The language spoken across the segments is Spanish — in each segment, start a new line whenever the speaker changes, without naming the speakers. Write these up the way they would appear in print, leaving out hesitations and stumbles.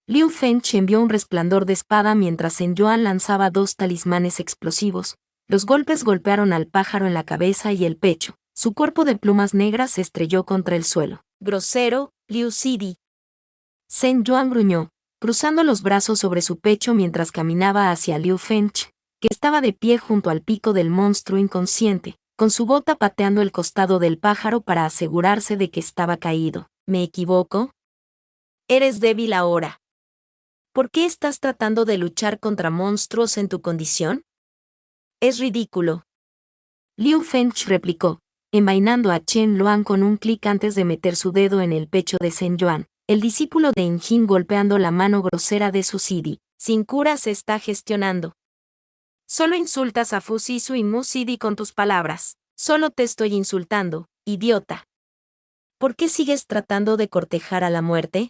Liu Fengchi envió un resplandor de espada mientras Zhen Yuan lanzaba 2 talismanes explosivos. Los golpes golpearon al pájaro en la cabeza y el pecho. Su cuerpo de plumas negras se estrelló contra el suelo. «Grosero, Liu Sidi». Zhen Yuan gruñó, cruzando los brazos sobre su pecho mientras caminaba hacia Liu Fengchi, que estaba de pie junto al pico del monstruo inconsciente, con su bota pateando el costado del pájaro para asegurarse de que estaba caído. ¿Me equivoco? Eres débil ahora. ¿Por qué estás tratando de luchar contra monstruos en tu condición? Es ridículo. Liu Fengchi replicó, envainando a Chen Luan con un clic antes de meter su dedo en el pecho de Zhen Yuan, el discípulo de Injin golpeando la mano grosera de su Sidi. Sin cura se está gestionando. Solo insultas a Fu Sisu y Mu Sidi con tus palabras. Solo te estoy insultando, idiota. ¿Por qué sigues tratando de cortejar a la muerte?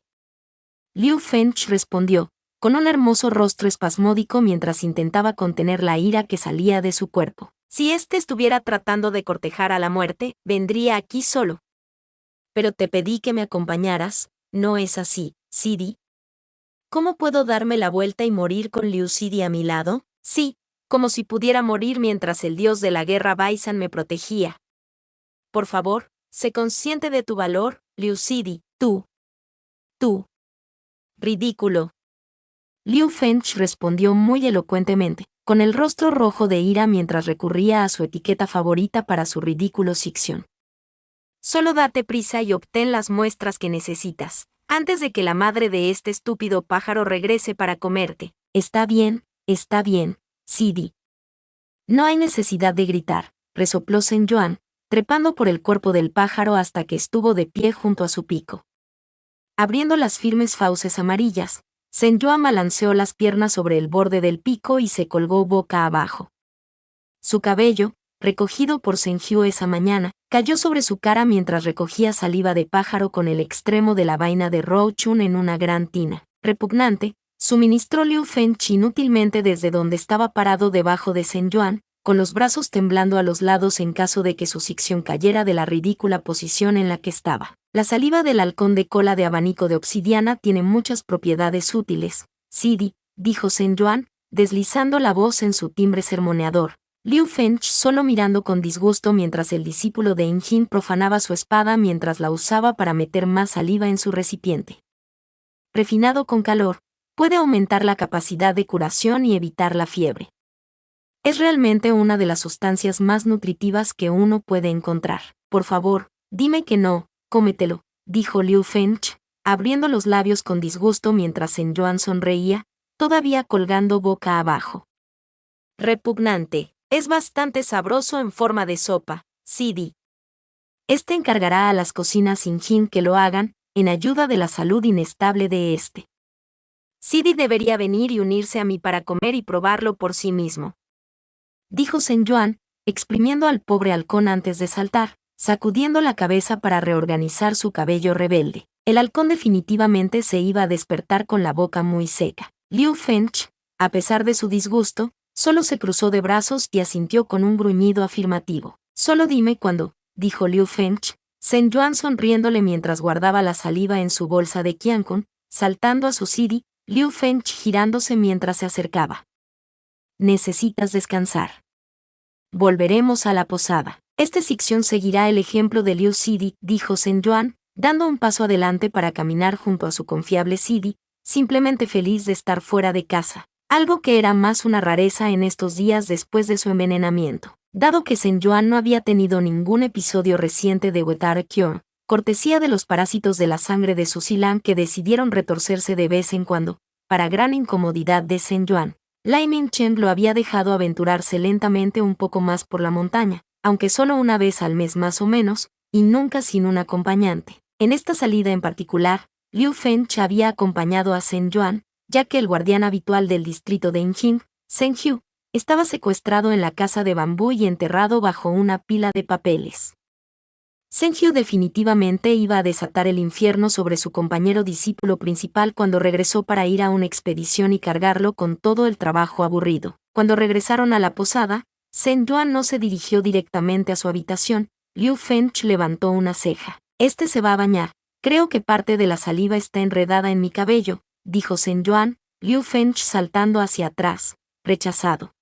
Liu Fengchi respondió, con un hermoso rostro espasmódico mientras intentaba contener la ira que salía de su cuerpo. Si éste estuviera tratando de cortejar a la muerte, vendría aquí solo. Pero te pedí que me acompañaras, ¿no es así, Sidi? ¿Cómo puedo darme la vuelta y morir con Liu Sidi a mi lado? Sí, como si pudiera morir mientras el dios de la guerra Baisan me protegía. Por favor, sé consciente de tu valor, Liu Sidi, tú. Ridículo. Liu Fengchi respondió muy elocuentemente, con el rostro rojo de ira mientras recurría a su etiqueta favorita para su ridículo ficción. Solo date prisa y obtén las muestras que necesitas, antes de que la madre de este estúpido pájaro regrese para comerte. Está bien, Sidi. No hay necesidad de gritar, resopló Zhen Yuan, trepando por el cuerpo del pájaro hasta que estuvo de pie junto a su pico. Abriendo las firmes fauces amarillas, Zhen Yuan balanceó las piernas sobre el borde del pico y se colgó boca abajo. Su cabello, recogido por Zhen Yu esa mañana, cayó sobre su cara mientras recogía saliva de pájaro con el extremo de la vaina de Rouchun en una gran tina. Repugnante, suministró Liu Fengchi inútilmente desde donde estaba parado debajo de Zhen Yuan, con los brazos temblando a los lados en caso de que su ficción cayera de la ridícula posición en la que estaba. La saliva del halcón de cola de abanico de obsidiana tiene muchas propiedades útiles, Sidi, dijo Zhen Yuan, deslizando la voz en su timbre sermoneador. Liu Fengchi solo mirando con disgusto mientras el discípulo de Injin profanaba su espada mientras la usaba para meter más saliva en su recipiente. Refinado con calor, puede aumentar la capacidad de curación y evitar la fiebre. Es realmente una de las sustancias más nutritivas que uno puede encontrar. Por favor, dime que no, cómetelo, dijo Liu Fengchi, abriendo los labios con disgusto mientras Zhen Yuan sonreía, todavía colgando boca abajo. Repugnante. Es bastante sabroso en forma de sopa, Sidi. Este encargará a las cocinas Injin que lo hagan, en ayuda de la salud inestable de este. Sidi debería venir y unirse a mí para comer y probarlo por sí mismo. Dijo Zhen Yuan, exprimiendo al pobre halcón antes de saltar, sacudiendo la cabeza para reorganizar su cabello rebelde. El halcón definitivamente se iba a despertar con la boca muy seca. Liu Fengchi, a pesar de su disgusto, solo se cruzó de brazos y asintió con un gruñido afirmativo. Solo dime cuándo, dijo Liu Fengchi, Zhen Yuan sonriéndole mientras guardaba la saliva en su bolsa de qiankun, saltando a su Sidi, Liu Fengchi girándose mientras se acercaba. Necesitas descansar. Volveremos a la posada. Esta sección seguirá el ejemplo de Liu Sidi, dijo Zhen Yuan, dando un paso adelante para caminar junto a su confiable Sidi, simplemente feliz de estar fuera de casa. Algo que era más una rareza en estos días después de su envenenamiento. Dado que Zhen Yuan no había tenido ningún episodio reciente de Wetar Cure, cortesía de los parásitos de la sangre de su Silan que decidieron retorcerse de vez en cuando, para gran incomodidad de Zhen Yuan, Lai Mingchen lo había dejado aventurarse lentamente un poco más por la montaña, aunque solo una vez al mes más o menos, y nunca sin un acompañante. En esta salida en particular, Liu Fengchi había acompañado a Zhen Yuan, ya que el guardián habitual del distrito de Injin, Zhen Yu, estaba secuestrado en la casa de bambú y enterrado bajo una pila de papeles. Zhen Yu definitivamente iba a desatar el infierno sobre su compañero discípulo principal cuando regresó para ir a una expedición y cargarlo con todo el trabajo aburrido. Cuando regresaron a la posada, Zhen Yuan no se dirigió directamente a su habitación. Liu Fengchi levantó una ceja. Este se va a bañar. Creo que parte de la saliva está enredada en mi cabello, dijo Sen Yuan, Liu Fench saltando hacia atrás, rechazado.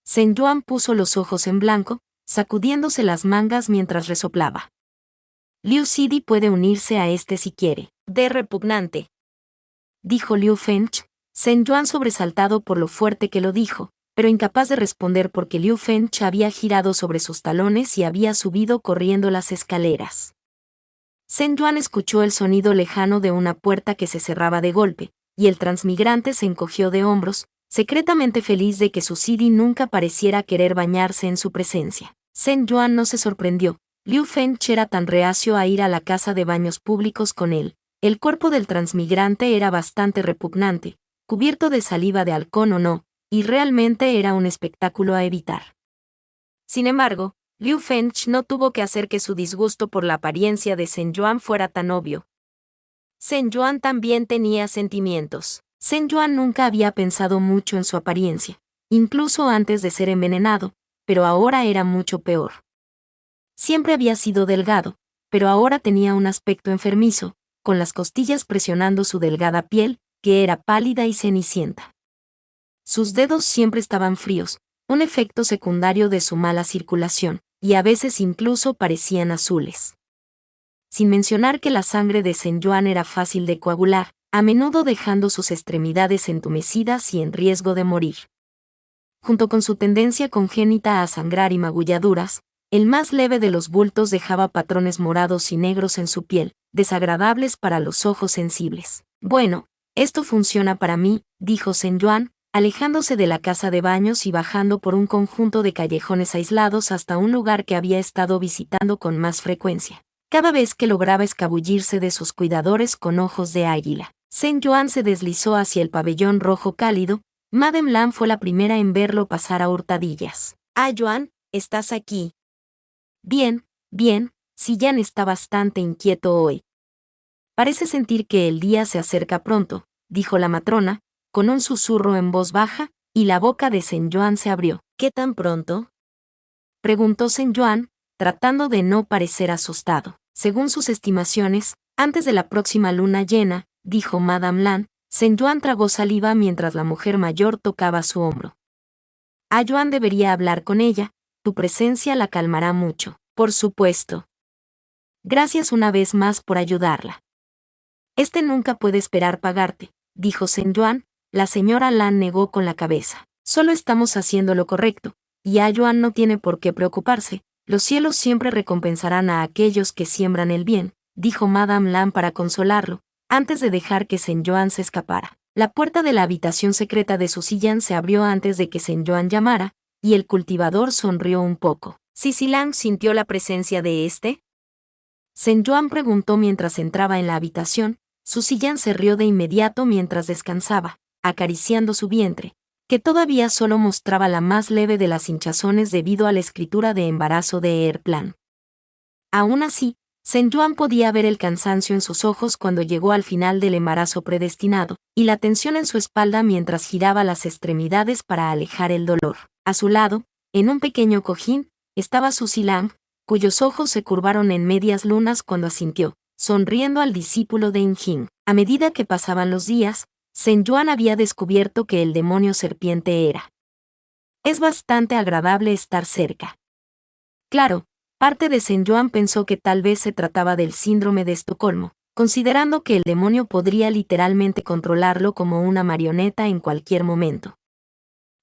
Sen Yuan puso los ojos en blanco, sacudiéndose las mangas mientras resoplaba. Liu Sidi puede unirse a este si quiere. De repugnante, dijo Liu Fench, Sen Yuan sobresaltado por lo fuerte que lo dijo, pero incapaz de responder porque Liu Fench había girado sobre sus talones y había subido corriendo las escaleras. Sen Yuan escuchó el sonido lejano de una puerta que se cerraba de golpe, y el transmigrante se encogió de hombros, secretamente feliz de que su Sidi nunca pareciera querer bañarse en su presencia. Sen Yuan no se sorprendió. Liu Fench era tan reacio a ir a la casa de baños públicos con él. El cuerpo del transmigrante era bastante repugnante, cubierto de saliva de halcón o no, y realmente era un espectáculo a evitar. Sin embargo, Liu Fench no tuvo que hacer que su disgusto por la apariencia de Sen Yuan fuera tan obvio. Sen Yuan también tenía sentimientos. Sen Yuan nunca había pensado mucho en su apariencia, incluso antes de ser envenenado, pero ahora era mucho peor. Siempre había sido delgado, pero ahora tenía un aspecto enfermizo, con las costillas presionando su delgada piel, que era pálida y cenicienta. Sus dedos siempre estaban fríos, un efecto secundario de su mala circulación, y a veces incluso parecían azules. Sin mencionar que la sangre de Sen Yuan era fácil de coagular, a menudo dejando sus extremidades entumecidas y en riesgo de morir. Junto con su tendencia congénita a sangrar y magulladuras, el más leve de los bultos dejaba patrones morados y negros en su piel, desagradables para los ojos sensibles. Bueno, esto funciona para mí, dijo Sen Yuan, alejándose de la casa de baños y bajando por un conjunto de callejones aislados hasta un lugar que había estado visitando con más frecuencia. Cada vez que lograba escabullirse de sus cuidadores con ojos de águila, Sen Yuan se deslizó hacia el pabellón rojo cálido. Madame Lan fue la primera en verlo pasar a hurtadillas. Ah, Yuan, ¿estás aquí? Bien, bien, si Yan está bastante inquieto hoy. Parece sentir que el día se acerca pronto, dijo la matrona, con un susurro en voz baja, y la boca de Sen Yuan se abrió. ¿Qué tan pronto?, preguntó Sen Yuan, tratando de no parecer asustado. Según sus estimaciones, antes de la próxima luna llena, dijo Madame Lan. Sen Yuan tragó saliva mientras la mujer mayor tocaba su hombro. Ah, Yuan debería hablar con ella, tu presencia la calmará mucho. Por supuesto. Gracias una vez más por ayudarla. Este nunca puede esperar pagarte, dijo Sen Yuan. La señora Lan negó con la cabeza. Solo estamos haciendo lo correcto, y Ah Yuan no tiene por qué preocuparse. Los cielos siempre recompensarán a aquellos que siembran el bien, dijo Madame Lan para consolarlo, antes de dejar que Sen Yuan se escapara. La puerta de la habitación secreta de Susillan se abrió antes de que Sen Yuan llamara, y el cultivador sonrió un poco. ¿Susillan sintió la presencia de este? Sen Yuan preguntó mientras entraba en la habitación. Susillan se rió de inmediato mientras descansaba, acariciando su vientre, que todavía solo mostraba la más leve de las hinchazones debido a la escritura de embarazo de Erplan. Aún así, Sen Yuan podía ver el cansancio en sus ojos cuando llegó al final del embarazo predestinado, y la tensión en su espalda mientras giraba las extremidades para alejar el dolor. A su lado, en un pequeño cojín, estaba Susillan, cuyos ojos se curvaron en medias lunas cuando asintió, sonriendo al discípulo de Injin. A medida que pasaban los días, Sen Yuan había descubierto que el demonio serpiente era. Es bastante agradable estar cerca. Claro, parte de Sen Yuan pensó que tal vez se trataba del síndrome de Estocolmo, considerando que el demonio podría literalmente controlarlo como una marioneta en cualquier momento.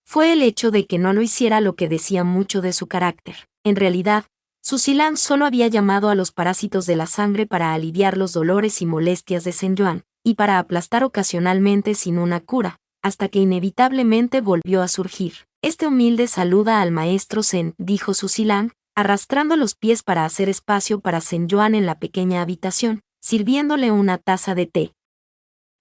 Fue el hecho de que no lo hiciera lo que decía mucho de su carácter. En realidad, Susillan solo había llamado a los parásitos de la sangre para aliviar los dolores y molestias de Sen Yuan, y para aplastar ocasionalmente sin una cura, hasta que inevitablemente volvió a surgir. Este humilde saluda al maestro Sen, dijo Susillan, arrastrando los pies para hacer espacio para Sen Yuan en la pequeña habitación, sirviéndole una taza de té.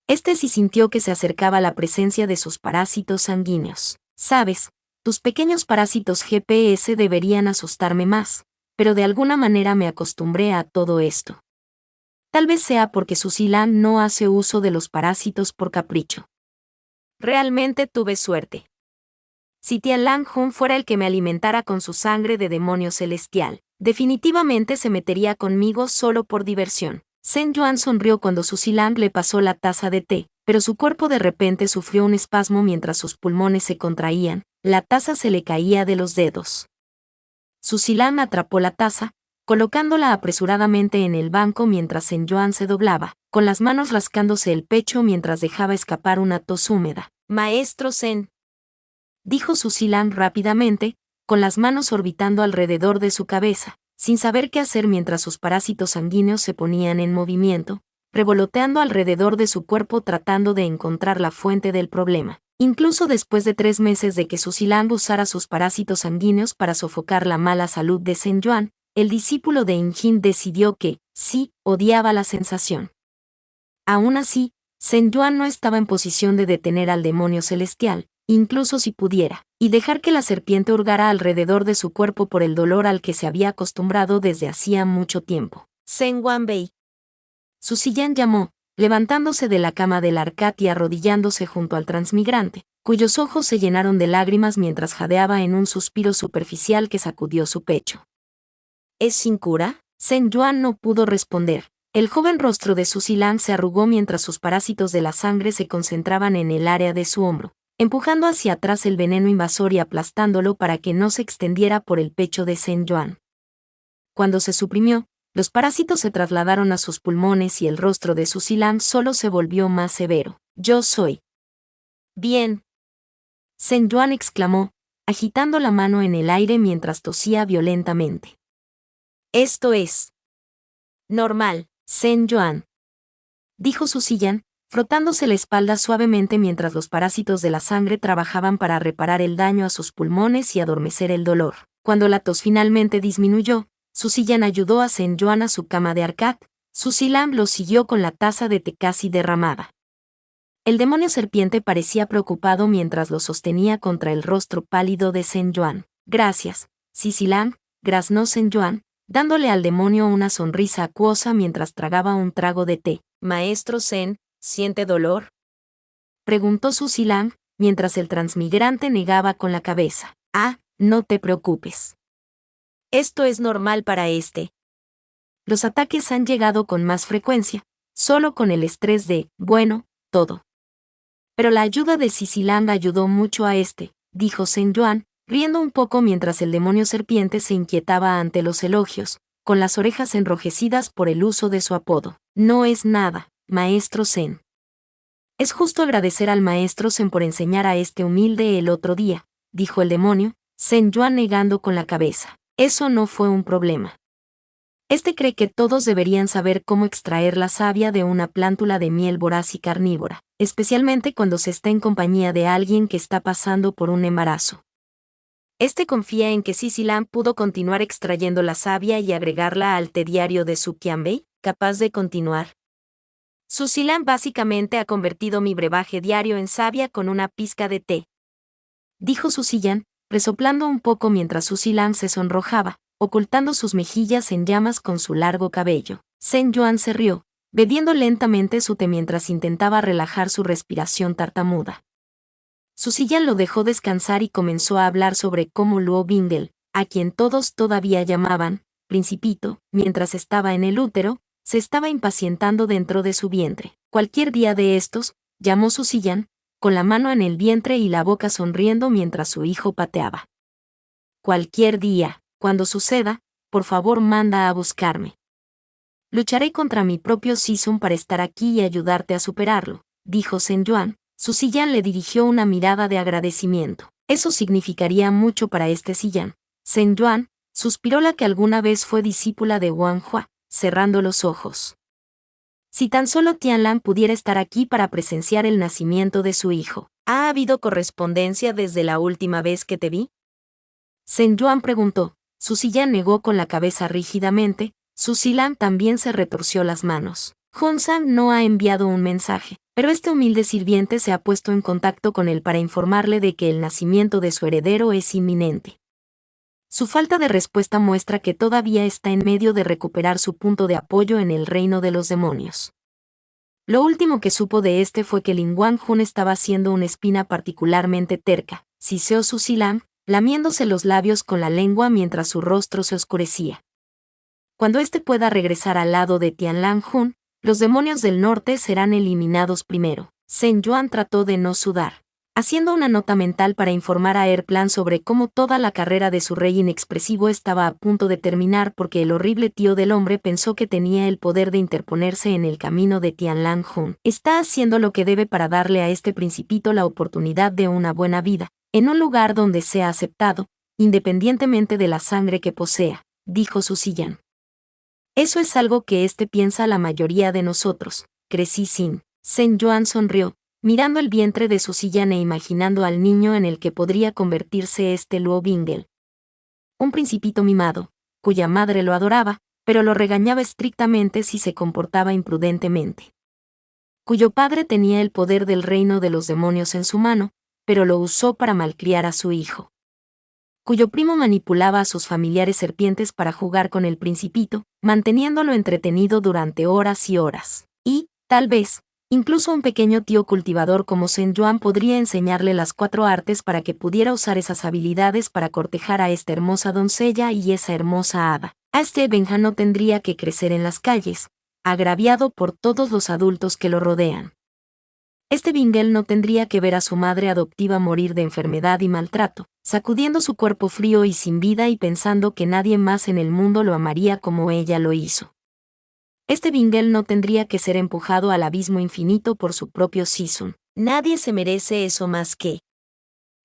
Este sí sintió que se acercaba la presencia de sus parásitos sanguíneos. Sabes, tus pequeños parásitos GPS deberían asustarme más, pero de alguna manera me acostumbré a todo esto. Tal vez sea porque Susillan no hace uso de los parásitos por capricho. Realmente tuve suerte. Si Tianlang Hun fuera el que me alimentara con su sangre de demonio celestial, definitivamente se metería conmigo solo por diversión. Sen Yuan sonrió cuando Susillan le pasó la taza de té, pero su cuerpo de repente sufrió un espasmo mientras sus pulmones se contraían, la taza se le caía de los dedos. Susilan atrapó la taza, colocándola apresuradamente en el banco mientras Sen Yuan se doblaba, con las manos rascándose el pecho mientras dejaba escapar una tos húmeda. «Maestro Sen», dijo Susilan rápidamente, con las manos orbitando alrededor de su cabeza, sin saber qué hacer mientras sus parásitos sanguíneos se ponían en movimiento, revoloteando alrededor de su cuerpo tratando de encontrar la fuente del problema. Incluso después de 3 meses de que Susilan usara sus parásitos sanguíneos para sofocar la mala salud de Sen Yuan, el discípulo de Injin decidió que, sí, odiaba la sensación. Aún así, Sen Yuan no estaba en posición de detener al demonio celestial, incluso si pudiera, y dejar que la serpiente hurgara alrededor de su cuerpo por el dolor al que se había acostumbrado desde hacía mucho tiempo. «Sen Wanbei», Susilan llamó, levantándose de la cama del arcat y arrodillándose junto al transmigrante, cuyos ojos se llenaron de lágrimas mientras jadeaba en un suspiro superficial que sacudió su pecho. «¿Es sin cura?». Sen Yuan no pudo responder. El joven rostro de Susilan se arrugó mientras sus parásitos de la sangre se concentraban en el área de su hombro, empujando hacia atrás el veneno invasor y aplastándolo para que no se extendiera por el pecho de Sen Yuan. Cuando se suprimió, los parásitos se trasladaron a sus pulmones y el rostro de Susilan solo se volvió más severo. «Yo soy». «Bien», Sen Yuan exclamó, agitando la mano en el aire mientras tosía violentamente. «Esto es normal, Sen Yuan», dijo Susilan, frotándose la espalda suavemente mientras los parásitos de la sangre trabajaban para reparar el daño a sus pulmones y adormecer el dolor. Cuando la tos finalmente disminuyó, Susilan ayudó a Sen Yuan a su cama de arcat. Susilan lo siguió con la taza de té casi derramada. El demonio serpiente parecía preocupado mientras lo sostenía contra el rostro pálido de Sen Yuan. «Gracias, Susilan», graznó Sen Yuan, dándole al demonio una sonrisa acuosa mientras tragaba un trago de té. «Maestro Sen, ¿siente dolor?», preguntó Susilan, mientras el transmigrante negaba con la cabeza. «Ah, no te preocupes. Esto es normal para este». Los ataques han llegado con más frecuencia, solo con el estrés de, bueno, todo. Pero la ayuda de Susilan ayudó mucho a este, dijo Sen Yuan, riendo un poco mientras el demonio serpiente se inquietaba ante los elogios, con las orejas enrojecidas por el uso de su apodo. «No es nada, Maestro Sen. Es justo agradecer al Maestro Sen por enseñar a este humilde el otro día», dijo el demonio, Sen Yuan negando con la cabeza. «Eso no fue un problema. Este cree que todos deberían saber cómo extraer la savia de una plántula de miel voraz y carnívora, especialmente cuando se está en compañía de alguien que está pasando por un embarazo. Este confía en que Susilan pudo continuar extrayendo la savia y agregarla al té diario de su Qianbei, capaz de continuar. Susilan básicamente ha convertido mi brebaje diario en savia con una pizca de té», dijo Susilan, resoplando un poco mientras Susilan se sonrojaba, ocultando sus mejillas en llamas con su largo cabello. Sen Yuan se rió, bebiendo lentamente su té mientras intentaba relajar su respiración tartamuda. Susilan lo dejó descansar y comenzó a hablar sobre cómo Luo Bingel, a quien todos todavía llamaban Principito, mientras estaba en el útero, se estaba impacientando dentro de su vientre. «Cualquier día de estos», llamó Susilan, con la mano en el vientre y la boca sonriendo mientras su hijo pateaba. «Cualquier día. Cuando suceda, por favor manda a buscarme. Lucharé contra mi propio Season para estar aquí y ayudarte a superarlo», dijo Sen Yuan. Susilan le dirigió una mirada de agradecimiento. Eso significaría mucho para este Susilan. Sen Yuan suspiró, la que alguna vez fue discípula de Wang Hua, cerrando los ojos. Si tan solo Tianlan pudiera estar aquí para presenciar el nacimiento de su hijo. «¿Ha habido correspondencia desde la última vez que te vi?», Sen Yuan preguntó. Susilan negó con la cabeza rígidamente. Susilan también se retorció las manos. «Hong-san no ha enviado un mensaje, pero este humilde sirviente se ha puesto en contacto con él para informarle de que el nacimiento de su heredero es inminente. Su falta de respuesta muestra que todavía está en medio de recuperar su punto de apoyo en el reino de los demonios. Lo último que supo de este fue que Lin Wanjun estaba siendo una espina particularmente terca», siseó Susilan, lamiéndose los labios con la lengua mientras su rostro se oscurecía. «Cuando este pueda regresar al lado de Tianlan Jun, los demonios del norte serán eliminados primero». Zhen Yuan trató de no sudar, haciendo una nota mental para informar a Erplan sobre cómo toda la carrera de su rey inexpresivo estaba a punto de terminar porque el horrible tío del hombre pensó que tenía el poder de interponerse en el camino de Tianlang Hun. Está haciendo lo que debe para darle a este principito la oportunidad de una buena vida, en un lugar donde sea aceptado, independientemente de la sangre que posea, dijo Susi Yan. Eso es algo que piensa la mayoría de nosotros, crecí sin. Zhen Yuan sonrió, mirando el vientre de Susi Yan e imaginando al niño en el que podría convertirse Luo Bingel. Un principito mimado, cuya madre lo adoraba, pero lo regañaba estrictamente si se comportaba imprudentemente. Cuyo padre tenía el poder del reino de los demonios en su mano, pero lo usó para malcriar a su hijo. Cuyo primo manipulaba a sus familiares serpientes para jugar con el principito, manteniéndolo entretenido durante horas y horas. Y, tal vez, incluso un pequeño tío cultivador como Zhen Yuan podría enseñarle las 4 artes para que pudiera usar esas habilidades para cortejar a esta hermosa doncella y esa hermosa hada. Benja no tendría que crecer en las calles, agraviado por todos los adultos que lo rodean. Bingel no tendría que ver a su madre adoptiva morir de enfermedad y maltrato, sacudiendo su cuerpo frío y sin vida y pensando que nadie más en el mundo lo amaría como ella lo hizo. Bingel no tendría que ser empujado al abismo infinito por su propio Sisun. Nadie se merece eso más que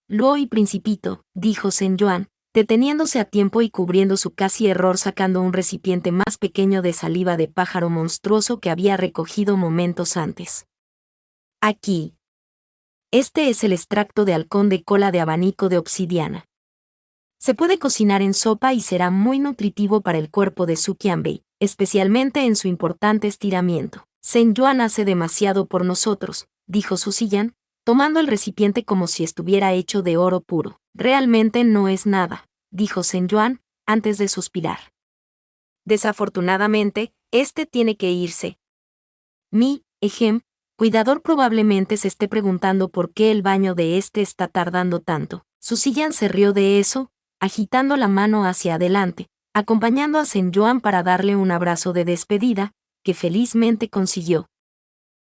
Luo y Principito, dijo Zhen Yuan, deteniéndose a tiempo y cubriendo su casi error sacando un recipiente más pequeño de saliva de pájaro monstruoso que había recogido momentos antes. Aquí. Este es el extracto de halcón de cola de abanico de obsidiana. Se puede cocinar en sopa y será muy nutritivo para el cuerpo de Su Qianbei, especialmente en su importante estiramiento. Zhen Yuan hace demasiado por nosotros, dijo Susi Yan, tomando el recipiente como si estuviera hecho de oro puro. Realmente no es nada, dijo Zhen Yuan, antes de suspirar. Desafortunadamente, tiene que irse. Cuidador probablemente se esté preguntando por qué el baño de está tardando tanto. Susi Yan se rió de eso, agitando la mano hacia adelante, acompañando a Zhen Yuan para darle un abrazo de despedida, que felizmente consiguió.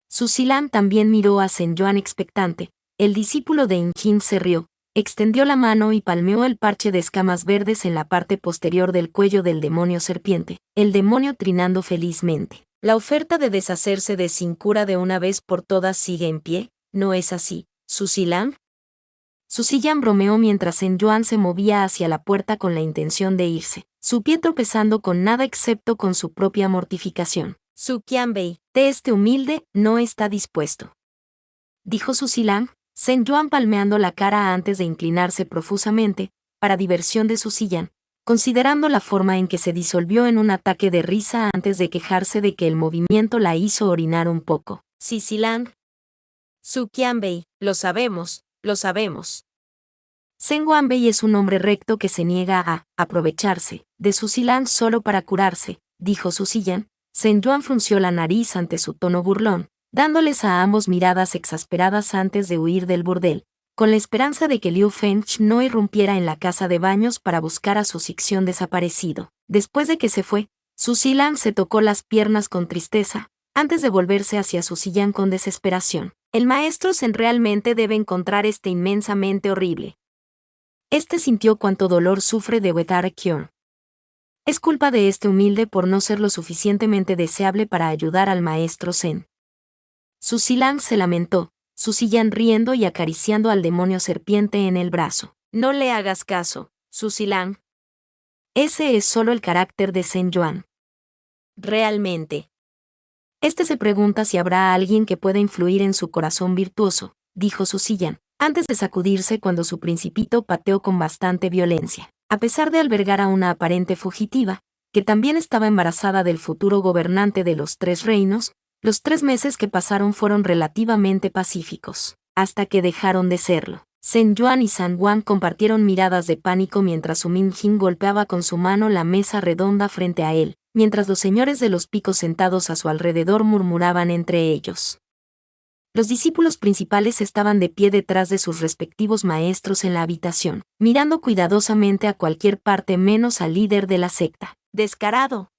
Susi Lan también miró a Zhen Yuan expectante. El discípulo de Injin se rió, extendió la mano y palmeó el parche de escamas verdes en la parte posterior del cuello del demonio serpiente, el demonio trinando felizmente. La oferta de deshacerse de Sin Cura de una vez por todas sigue en pie, ¿no es así, Susi Lan? Susi Yan bromeó mientras Zhen Yuan se movía hacia la puerta con la intención de irse, su pie tropezando con nada excepto con su propia mortificación. Su Qianbei, humilde, no está dispuesto, dijo Susi Lan, Zhen Yuan palmeando la cara antes de inclinarse profusamente, para diversión de Susi Yan, considerando la forma en que se disolvió en un ataque de risa antes de quejarse de que el movimiento la hizo orinar un poco. Susi Lan. Su Qianbei, lo sabemos, lo sabemos. Zhen Wanbei es un hombre recto que se niega a aprovecharse de Susi Lan solo para curarse, dijo Susi Yan. Zhen Yuan frunció la nariz ante su tono burlón, dándoles a ambos miradas exasperadas antes de huir del burdel, con la esperanza de que Liu Fengch no irrumpiera en la casa de baños para buscar a su Sixión desaparecido. Después de que se fue, Susi Lan se tocó las piernas con tristeza, antes de volverse hacia Susi Yan con desesperación. El maestro Zen realmente debe encontrar inmensamente horrible. Sintió cuánto dolor sufre de Wetara Kyon. Es culpa de humilde por no ser lo suficientemente deseable para ayudar al maestro Zen. Susi Lan se lamentó, Susi Yan riendo y acariciando al demonio serpiente en el brazo. No le hagas caso, Susi Lan. Ese es solo el carácter de Zhen Yuan. Realmente. Se pregunta si habrá alguien que pueda influir en su corazón virtuoso, dijo Susi Yan, antes de sacudirse cuando su principito pateó con bastante violencia. A pesar de albergar a una aparente fugitiva, que también estaba embarazada del futuro gobernante de los 3 reinos, los 3 meses que pasaron fueron relativamente pacíficos, hasta que dejaron de serlo. Zhen Yuan y San Wan compartieron miradas de pánico mientras Su Minjin golpeaba con su mano la mesa redonda frente a él, mientras los señores de los picos sentados a su alrededor murmuraban entre ellos. Los discípulos principales estaban de pie detrás de sus respectivos maestros en la habitación, mirando cuidadosamente a cualquier parte menos al líder de la secta. Descarado.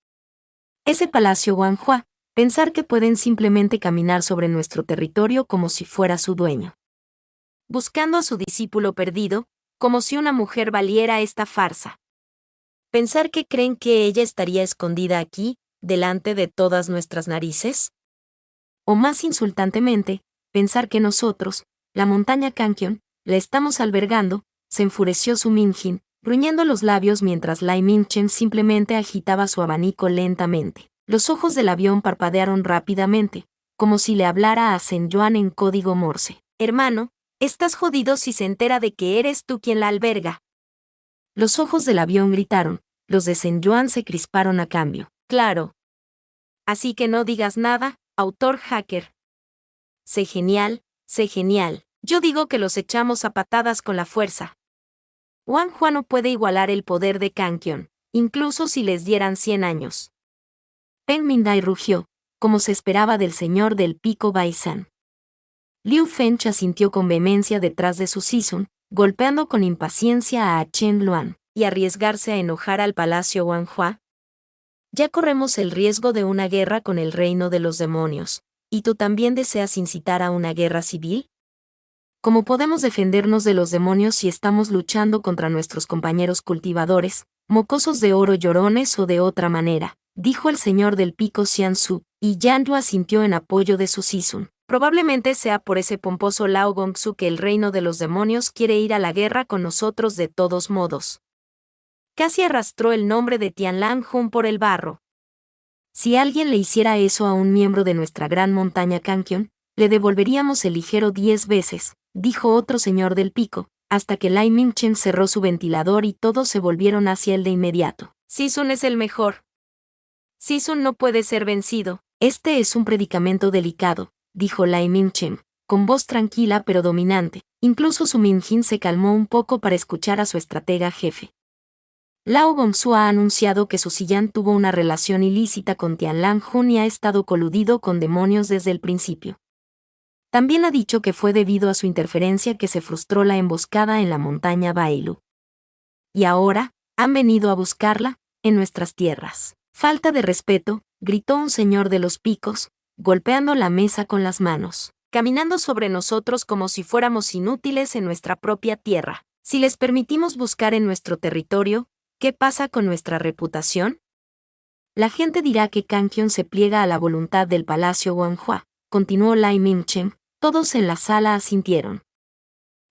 Ese palacio Wanhua, Pensar que pueden simplemente caminar sobre nuestro territorio como si fuera su dueño. Buscando a su discípulo perdido, como si una mujer valiera esta farsa. Pensar que creen que ella estaría escondida aquí, delante de todas nuestras narices. O más insultantemente, pensar que nosotros, la montaña Kankion, la estamos albergando, se enfureció Su Minjin, gruñendo los labios mientras Lai Mingchen simplemente agitaba su abanico lentamente. Los ojos del avión parpadearon rápidamente, como si le hablara a Zhen Yuan en código Morse. Hermano, estás jodido si se entera de que eres tú quien la alberga. Los ojos del avión gritaron, los de Zhen Yuan se crisparon a cambio. Claro. Así que no digas nada, autor hacker. Sé genial, sé genial. Yo digo que los echamos a patadas con la fuerza. Wang Hua no puede igualar el poder de Kankion, incluso si les dieran 100 años. Peng Mindai rugió, como se esperaba del señor del pico Baisan. Liu Fench asintió con vehemencia detrás de su Sisun, golpeando con impaciencia a Chen Luan, y arriesgarse a enojar al palacio Wang Hua. Ya corremos el riesgo de una guerra con el reino de los demonios, ¿y tú también deseas incitar a una guerra civil? ¿Cómo podemos defendernos de los demonios si estamos luchando contra nuestros compañeros cultivadores, mocosos de oro llorones o de otra manera? Dijo el señor del pico Xianzu, y Yan Yu asintió en apoyo de su Sisun. Probablemente sea por ese pomposo Lao Gongsu que el reino de los demonios quiere ir a la guerra con nosotros de todos modos. Casi arrastró el nombre de Tianlan Jun por el barro. Si alguien le hiciera eso a un miembro de nuestra gran montaña Kankion, le devolveríamos el ligero 10 veces, dijo otro señor del pico, hasta que Lai Mingchen cerró su ventilador y todos se volvieron hacia él de inmediato. Sisun es el mejor. Sisun no puede ser vencido. Este es un predicamento delicado, dijo Lai Mingchen, con voz tranquila pero dominante. Incluso Su Minjin se calmó un poco para escuchar a su estratega jefe. Lao Gongsu ha anunciado que su Siyan tuvo una relación ilícita con Tianlan Jun y ha estado coludido con demonios desde el principio. También ha dicho que fue debido a su interferencia que se frustró la emboscada en la montaña Bailu. Y ahora, han venido a buscarla, en nuestras tierras. Falta de respeto, gritó un señor de los picos, golpeando la mesa con las manos, caminando sobre nosotros como si fuéramos inútiles en nuestra propia tierra. Si les permitimos buscar en nuestro territorio, ¿qué pasa con nuestra reputación? La gente dirá que Kankion se pliega a la voluntad del palacio Wang Hua, continuó Lai Mingchen. Todos en la sala asintieron.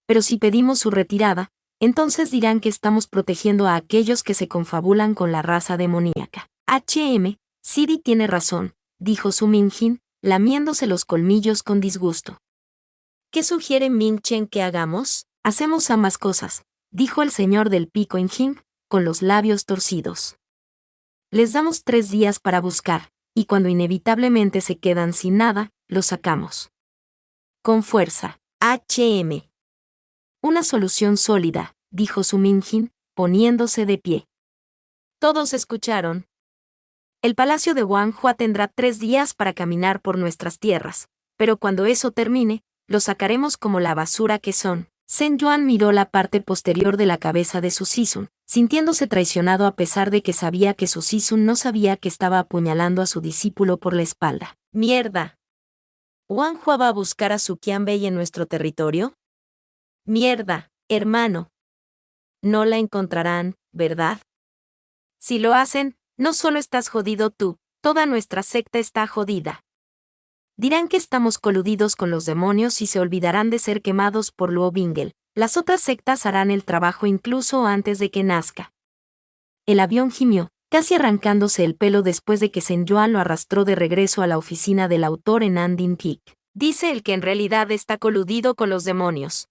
Pero si pedimos su retirada, entonces dirán que estamos protegiendo a aquellos que se confabulan con la raza demoníaca. Sidi tiene razón, dijo Su Minjin, lamiéndose los colmillos con disgusto. ¿Qué sugiere Mingchen que hagamos? Hacemos ambas cosas, dijo el señor del pico Injing, con los labios torcidos. Les damos 3 días para buscar, y cuando inevitablemente se quedan sin nada, los sacamos. Con fuerza. Una solución sólida, dijo Su Minjin, poniéndose de pie. Todos escucharon. El palacio de Wang Hua tendrá 3 días para caminar por nuestras tierras, pero cuando eso termine, los sacaremos como la basura que son. Zhen Yuan miró la parte posterior de la cabeza de su Sisun, sintiéndose traicionado a pesar de que sabía que su Sisun no sabía que estaba apuñalando a su discípulo por la espalda. ¡Mierda! ¿Wang Hua va a buscar a su Qianbei en nuestro territorio? Mierda, hermano. No la encontrarán, ¿verdad? Si lo hacen, no solo estás jodido tú, toda nuestra secta está jodida. Dirán que estamos coludidos con los demonios y se olvidarán de ser quemados por Luo Bingel. Las otras sectas harán el trabajo incluso antes de que nazca. El avión gimió, casi arrancándose el pelo después de que Zhen Yuan lo arrastró de regreso a la oficina del autor en Andin Peak. Dice el que en realidad está coludido con los demonios.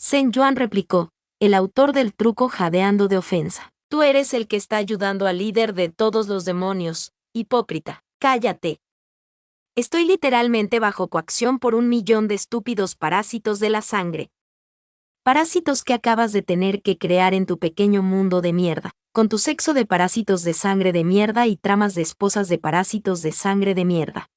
Zhen Yuan replicó, el autor del truco jadeando de ofensa. Tú eres el que está ayudando al líder de todos los demonios, hipócrita. Cállate. Estoy literalmente bajo coacción por 1.000.000 de estúpidos parásitos de la sangre. Parásitos que acabas de tener que crear en tu pequeño mundo de mierda, con tu sexo de parásitos de sangre de mierda y tramas de esposas de parásitos de sangre de mierda.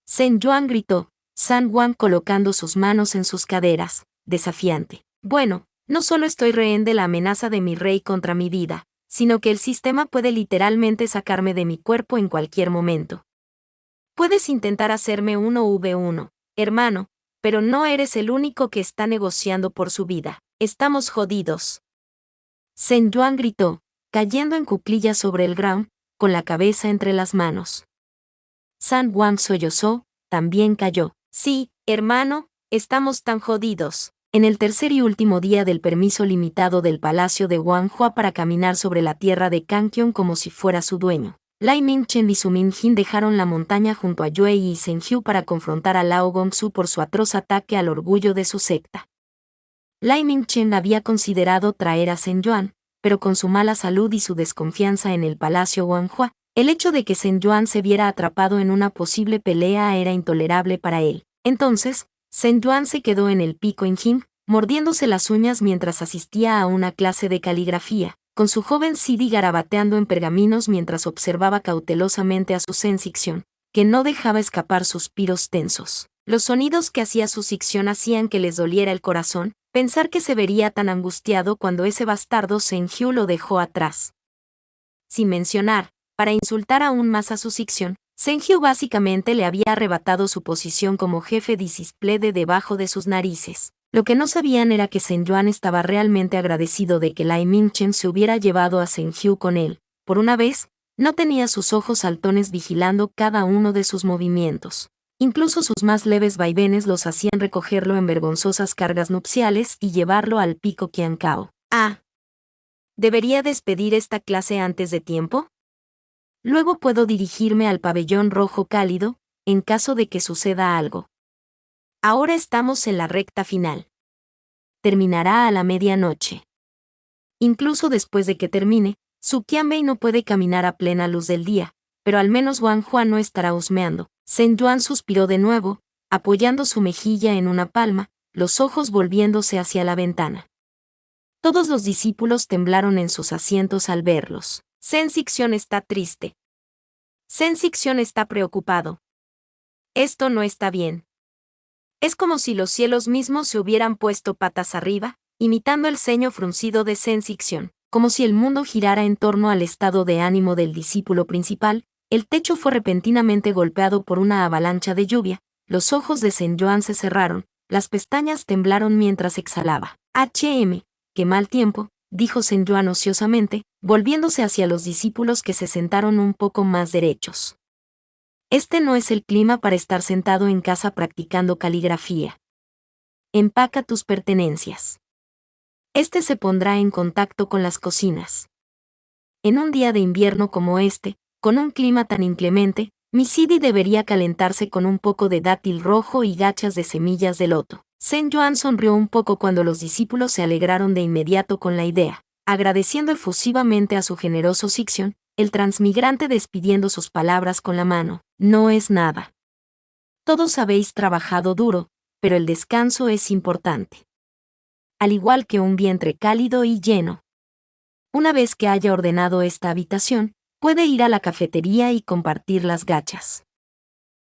Zhen Yuan gritó, San Wan colocando sus manos en sus caderas, desafiante. Bueno, no solo estoy rehén de la amenaza de mi rey contra mi vida, sino que el sistema puede literalmente sacarme de mi cuerpo en cualquier momento. Puedes intentar hacerme uno v1, hermano, pero no eres el único que está negociando por su vida. Estamos jodidos. Zhen Yuan gritó, cayendo en cuclillas sobre el ground, con la cabeza entre las manos. San Wang sollozó, también cayó. Sí, hermano, estamos tan jodidos. En el tercer y último día del permiso limitado del palacio de Wanhua para caminar sobre la tierra de Kankion como si fuera su dueño, Lai Mingchen y Su Mingjin dejaron la montaña junto a Yue y Zheng Hu para confrontar a Lao Gongsu por su atroz ataque al orgullo de su secta. Lai Mingchen había considerado traer a Zhen Yuan, pero con su mala salud y su desconfianza en el palacio Wanhua, el hecho de que Zhen Yuan se viera atrapado en una posible pelea era intolerable para él. Entonces, Zhen Yuan se quedó en el pico Injin, mordiéndose las uñas mientras asistía a una clase de caligrafía, con su joven Sidi garabateando en pergaminos mientras observaba cautelosamente a su Zhen-Sixion, que no dejaba escapar suspiros tensos. Los sonidos que hacía su Sixion hacían que les doliera el corazón, pensar que se vería tan angustiado cuando ese bastardo Zheng Hu lo dejó atrás. Sin mencionar, para insultar aún más a su Sixion, Zheng Hu básicamente le había arrebatado su posición como jefe disciple de debajo de sus narices. Lo que no sabían era que Zhen Yuan estaba realmente agradecido de que Lai Mingchen se hubiera llevado a Zheng Hu con él. Por una vez, no tenía sus ojos saltones vigilando cada uno de sus movimientos. Incluso sus más leves vaivenes los hacían recogerlo en vergonzosas cargas nupciales y llevarlo al pico Qiancao. Ah. ¿Debería despedir esta clase antes de tiempo? Luego puedo dirigirme al pabellón rojo cálido, en caso de que suceda algo. Ahora estamos en la recta final. Terminará a la medianoche. Incluso después de que termine, Su Qianbei no puede caminar a plena luz del día, pero al menos Wanhua no estará husmeando. Zhen Yuan suspiró de nuevo, apoyando su mejilla en una palma, los ojos volviéndose hacia la ventana. Todos los discípulos temblaron en sus asientos al verlos. Zhen-Sixion está triste. Zhen-Sixion está preocupado. Esto no está bien. Es como si los cielos mismos se hubieran puesto patas arriba, imitando el ceño fruncido de Zhen-Sixion, como si el mundo girara en torno al estado de ánimo del discípulo principal. El techo fue repentinamente golpeado por una avalancha de lluvia, los ojos de Zhen Yuan se cerraron, las pestañas temblaron mientras exhalaba. Qué mal tiempo, dijo Zhen Yuan ociosamente, volviéndose hacia los discípulos que se sentaron un poco más derechos. Este no es el clima para estar sentado en casa practicando caligrafía. Empaca tus pertenencias. Este se pondrá en contacto con las cocinas. En un día de invierno como este, con un clima tan inclemente, mi Sidi debería calentarse con un poco de dátil rojo y gachas de semillas de loto. Zhen Yuan sonrió un poco cuando los discípulos se alegraron de inmediato con la idea, agradeciendo efusivamente a su generoso Sixion, el transmigrante despidiendo sus palabras con la mano. No es nada. Todos habéis trabajado duro, pero el descanso es importante. Al igual que un vientre cálido y lleno. Una vez que haya ordenado esta habitación, puede ir a la cafetería y compartir las gachas.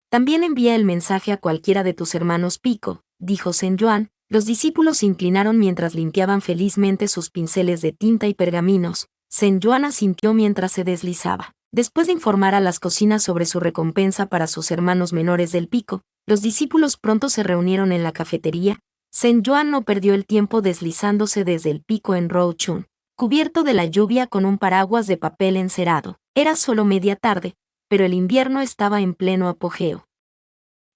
También envía el mensaje a cualquiera de tus hermanos Pico, dijo Zhen Yuan. Los discípulos se inclinaron mientras limpiaban felizmente sus pinceles de tinta y pergaminos. Zhen Yuan asintió mientras se deslizaba. Después de informar a las cocinas sobre su recompensa para sus hermanos menores del Pico, los discípulos pronto se reunieron en la cafetería. Zhen Yuan no perdió el tiempo deslizándose desde el pico en Rochun, cubierto de la lluvia con un paraguas de papel encerado. Era solo media tarde, pero el invierno estaba en pleno apogeo.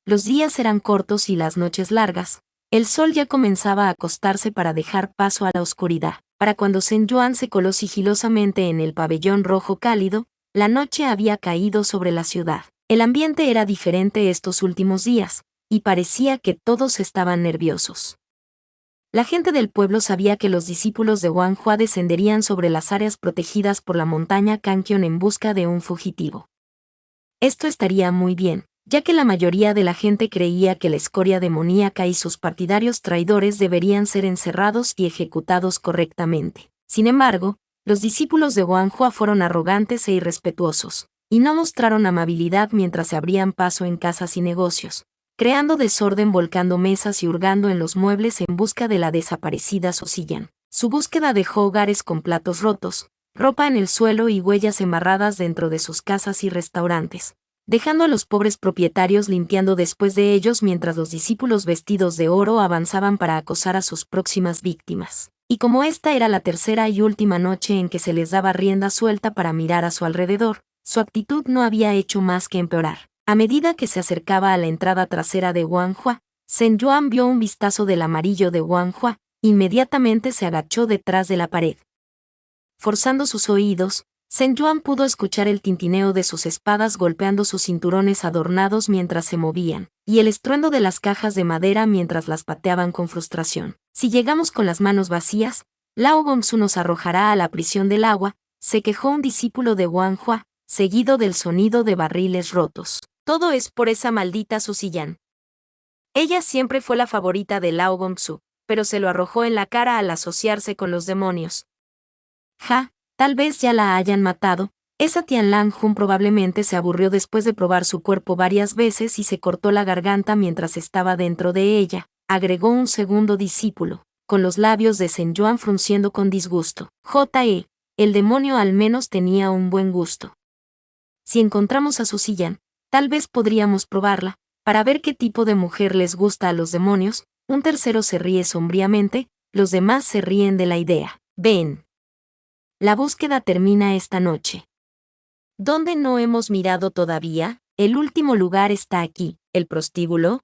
Los días eran cortos y las noches largas. El sol ya comenzaba a acostarse para dejar paso a la oscuridad. Para cuando Zhen Yuan se coló sigilosamente en el pabellón rojo cálido, la noche había caído sobre la ciudad. El ambiente era diferente estos últimos días, y parecía que todos estaban nerviosos. La gente del pueblo sabía que los discípulos de Wanhua descenderían sobre las áreas protegidas por la montaña Kankion en busca de un fugitivo. Esto estaría muy bien, ya que la mayoría de la gente creía que la escoria demoníaca y sus partidarios traidores deberían ser encerrados y ejecutados correctamente. Sin embargo, los discípulos de Wanhua fueron arrogantes e irrespetuosos, y no mostraron amabilidad mientras se abrían paso en casas y negocios, creando desorden, volcando mesas y hurgando en los muebles en busca de la desaparecida Sosiyan. Su búsqueda dejó hogares con platos rotos, ropa en el suelo y huellas embarradas dentro de sus casas y restaurantes. dejando a los pobres propietarios limpiando después de ellos mientras los discípulos vestidos de oro avanzaban para acosar a sus próximas víctimas. Y como esta era la tercera y última noche en que se les daba rienda suelta para mirar a su alrededor, su actitud no había hecho más que empeorar. A medida que se acercaba a la entrada trasera de Wanhua, Zhen Yuan vio un vistazo del amarillo de Wanhua, inmediatamente se agachó detrás de la pared. Forzando sus oídos, Zhen Yuan pudo escuchar el tintineo de sus espadas golpeando sus cinturones adornados mientras se movían, y el estruendo de las cajas de madera mientras las pateaban con frustración. Si llegamos con las manos vacías, Lao Gongsu nos arrojará a la prisión del agua, se quejó un discípulo de Wanhua, seguido del sonido de barriles rotos. Todo es por esa maldita Suzy Yan. Ella siempre fue la favorita de Lao Gongsu, pero se lo arrojó en la cara al asociarse con los demonios. Tal vez ya la hayan matado. Esa Tianlang Jun probablemente se aburrió después de probar su cuerpo varias veces y se cortó la garganta mientras estaba dentro de ella, agregó un segundo discípulo, con los labios de Zhen Yuan frunciendo con disgusto. El demonio al menos tenía un buen gusto. Si encontramos a Suzy Yan, tal vez podríamos probarla, para ver qué tipo de mujer les gusta a los demonios. Un tercero se ríe sombríamente, los demás se ríen de la idea. Ven. La búsqueda termina esta noche. ¿Dónde no hemos mirado todavía? El último lugar está aquí, el prostíbulo.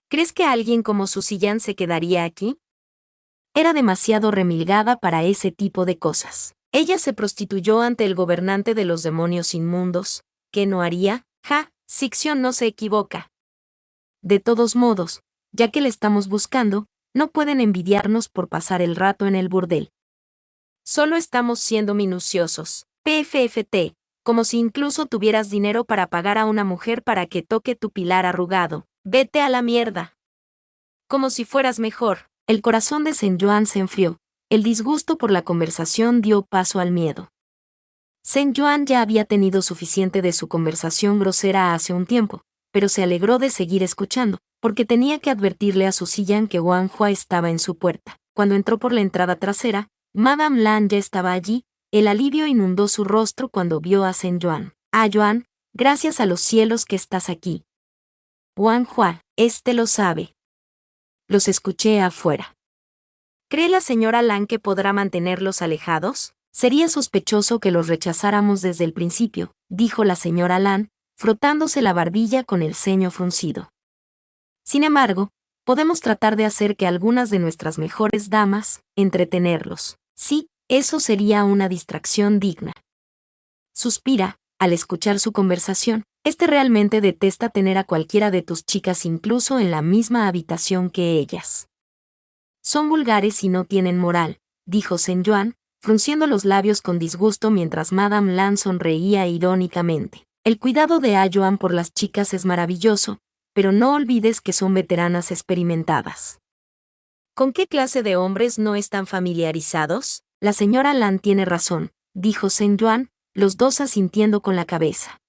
¿Crees que alguien como Suzy Yan se quedaría aquí? Era demasiado remilgada para ese tipo de cosas. Ella se prostituyó ante el gobernante de los demonios inmundos. ¿Qué no haría? Sixion no se equivoca. De todos modos, ya que le estamos buscando, no pueden envidiarnos por pasar el rato en el burdel. Solo estamos siendo minuciosos. PFFT, como si incluso tuvieras dinero para pagar a una mujer para que toque tu pilar arrugado. Vete a la mierda. Como si fueras mejor. El corazón de Zhen Yuan se enfrió. El disgusto por la conversación dio paso al miedo. Zhen Yuan ya había tenido suficiente de su conversación grosera hace un tiempo, pero se alegró de seguir escuchando, porque tenía que advertirle a Suzy Yan que Wanhua estaba en su puerta. Cuando entró por la entrada trasera, Madame Lan ya estaba allí. El alivio inundó su rostro cuando vio a Zhen Yuan. Yuan, gracias a los cielos que estás aquí. Wanhua, lo sabe. Los escuché afuera. ¿Cree la señora Lan que podrá mantenerlos alejados? Sería sospechoso que los rechazáramos desde el principio, dijo la señora Lan, frotándose la barbilla con el ceño fruncido. Sin embargo, podemos tratar de hacer que algunas de nuestras mejores damas, entretenerlos. Sí, eso sería una distracción digna. Suspira, al escuchar su conversación. Realmente detesta tener a cualquiera de tus chicas incluso en la misma habitación que ellas. Son vulgares y no tienen moral, dijo Zhen Yuan, frunciendo los labios con disgusto mientras Madame Lan sonreía irónicamente. El cuidado de Yuan por las chicas es maravilloso, pero no olvides que son veteranas experimentadas. ¿Con qué clase de hombres no están familiarizados? La señora Lan tiene razón, dijo Zhen Yuan, los dos asintiendo con la cabeza.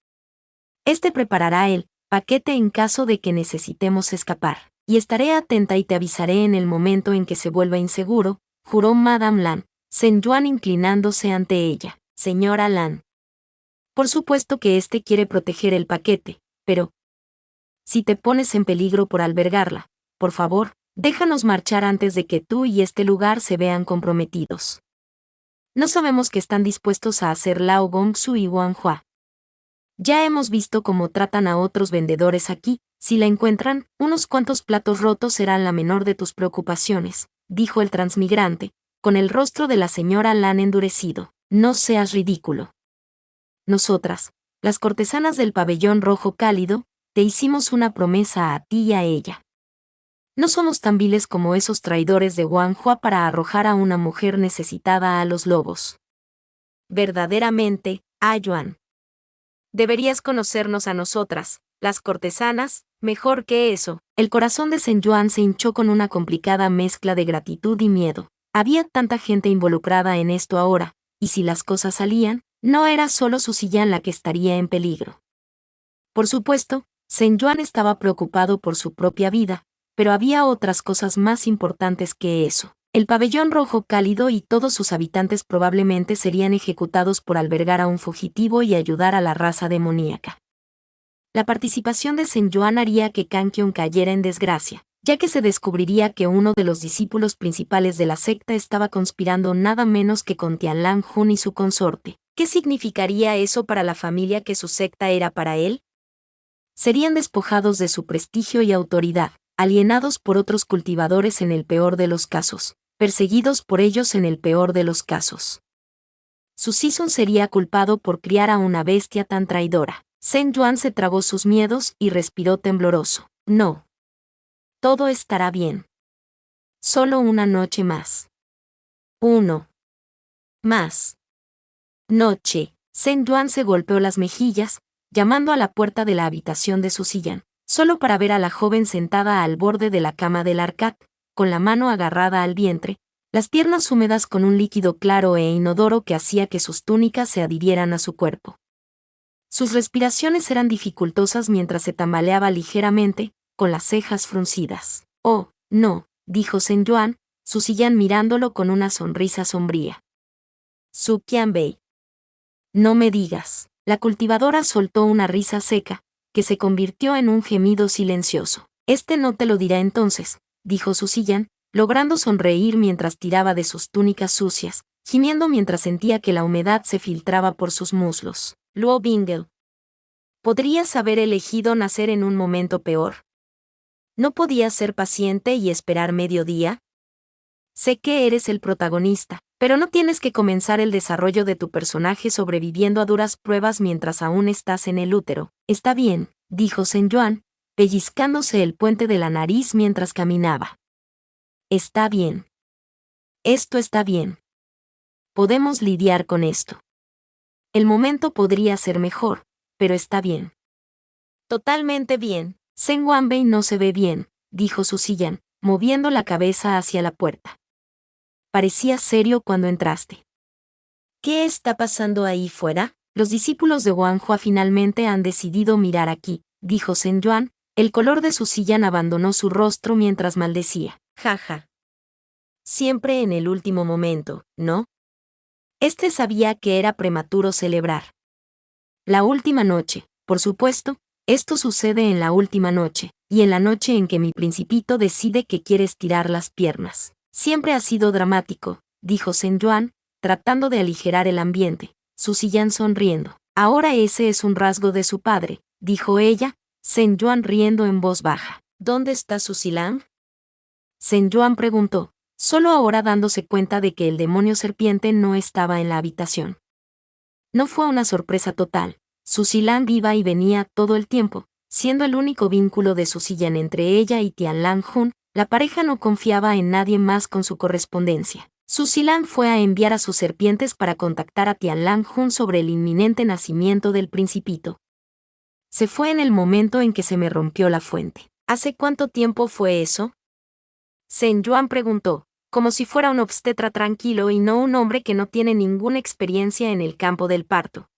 Preparará el paquete en caso de que necesitemos escapar, y estaré atenta y te avisaré en el momento en que se vuelva inseguro, juró Madame Lan, Zhen Yuan inclinándose ante ella. Señora Lan. Por supuesto que quiere proteger el paquete, pero si te pones en peligro por albergarla, por favor, déjanos marchar antes de que tú y lugar se vean comprometidos. No sabemos qué están dispuestos a hacer Lao Gongsu y Wanhua. Ya hemos visto cómo tratan a otros vendedores aquí. Si la encuentran, unos cuantos platos rotos serán la menor de tus preocupaciones, dijo el transmigrante, con el rostro de la señora Lan endurecido. No seas ridículo. Nosotras, las cortesanas del pabellón rojo cálido, te hicimos una promesa a ti y a ella. No somos tan viles como esos traidores de Wanhua para arrojar a una mujer necesitada a los lobos. Verdaderamente, Yuan. Deberías conocernos a nosotras, las cortesanas, mejor que eso. El corazón de Zhen Yuan se hinchó con una complicada mezcla de gratitud y miedo. Había tanta gente involucrada en esto ahora, y si las cosas salían, no era solo Suzy Yan la que estaría en peligro. Por supuesto, Zhen Yuan estaba preocupado por su propia vida, pero había otras cosas más importantes que eso. El pabellón rojo cálido y todos sus habitantes probablemente serían ejecutados por albergar a un fugitivo y ayudar a la raza demoníaca. La participación de Sen Yuan haría que Kangkyun cayera en desgracia, ya que se descubriría que uno de los discípulos principales de la secta estaba conspirando nada menos que con Tianlang Jun y su consorte. ¿Qué significaría eso para la familia que su secta era para él? Serían despojados de su prestigio y autoridad, alienados por otros cultivadores en el peor de los casos, perseguidos por ellos en el peor de los casos. Su Season sería culpado por criar a una bestia tan traidora. Sen Yuan se tragó sus miedos y respiró tembloroso. No. Todo estará bien. Solo una noche más. Uno. Más. Noche. Sen Yuan se golpeó las mejillas, llamando a la puerta de la habitación de su sillán, solo para ver a la joven sentada al borde de la cama del arcat, con la mano agarrada al vientre, las piernas húmedas con un líquido claro e inodoro que hacía que sus túnicas se adhirieran a su cuerpo. Sus respiraciones eran dificultosas mientras se tambaleaba ligeramente, con las cejas fruncidas. Oh, no, dijo Sen Yuan, su sillán mirándolo con una sonrisa sombría. Su Qianbei. No me digas. La cultivadora soltó una risa seca, que se convirtió en un gemido silencioso. No te lo dirá entonces, dijo su sillán, logrando sonreír mientras tiraba de sus túnicas sucias, gimiendo mientras sentía que la humedad se filtraba por sus muslos. Luo Bingel. Podrías haber elegido nacer en un momento peor. ¿No podías ser paciente y esperar mediodía? Sé que eres el protagonista, pero no tienes que comenzar el desarrollo de tu personaje sobreviviendo a duras pruebas mientras aún estás en el útero. Está bien, dijo Sen Yuan, pellizcándose el puente de la nariz mientras caminaba. Está bien. Esto está bien. Podemos lidiar con esto. El momento podría ser mejor, pero está bien. Totalmente bien. Sen Wanbei no se ve bien, dijo su sillán, moviendo la cabeza hacia la puerta. Parecías serio cuando entraste. ¿Qué está pasando ahí fuera? Los discípulos de Wang Hua finalmente han decidido mirar aquí, dijo Sen Yuan. El color de su sillán abandonó su rostro mientras maldecía. Jaja. Siempre en el último momento, ¿no? Sabía que era prematuro celebrar. La última noche, por supuesto, esto sucede en la última noche, y en la noche en que mi principito decide que quiere estirar las piernas. Siempre ha sido dramático, dijo Sen Yuan, tratando de aligerar el ambiente, su sillán sonriendo. Ahora ese es un rasgo de su padre, dijo ella, Sen Yuan riendo en voz baja. ¿Dónde está su Silang? Sen Yuan preguntó, solo ahora dándose cuenta de que el demonio serpiente no estaba en la habitación. No fue una sorpresa total. Su Silang iba y venía todo el tiempo, siendo el único vínculo de su sillán entre ella y Tianlang Jun. La pareja no confiaba en nadie más con su correspondencia. Su Silang fue a enviar a sus serpientes para contactar a Tianlang Jun sobre el inminente nacimiento del principito. Se fue en el momento en que se me rompió la fuente. ¿Hace cuánto tiempo fue eso? Sen Yuan preguntó, como si fuera un obstetra tranquilo y no un hombre que no tiene ninguna experiencia en el campo del parto.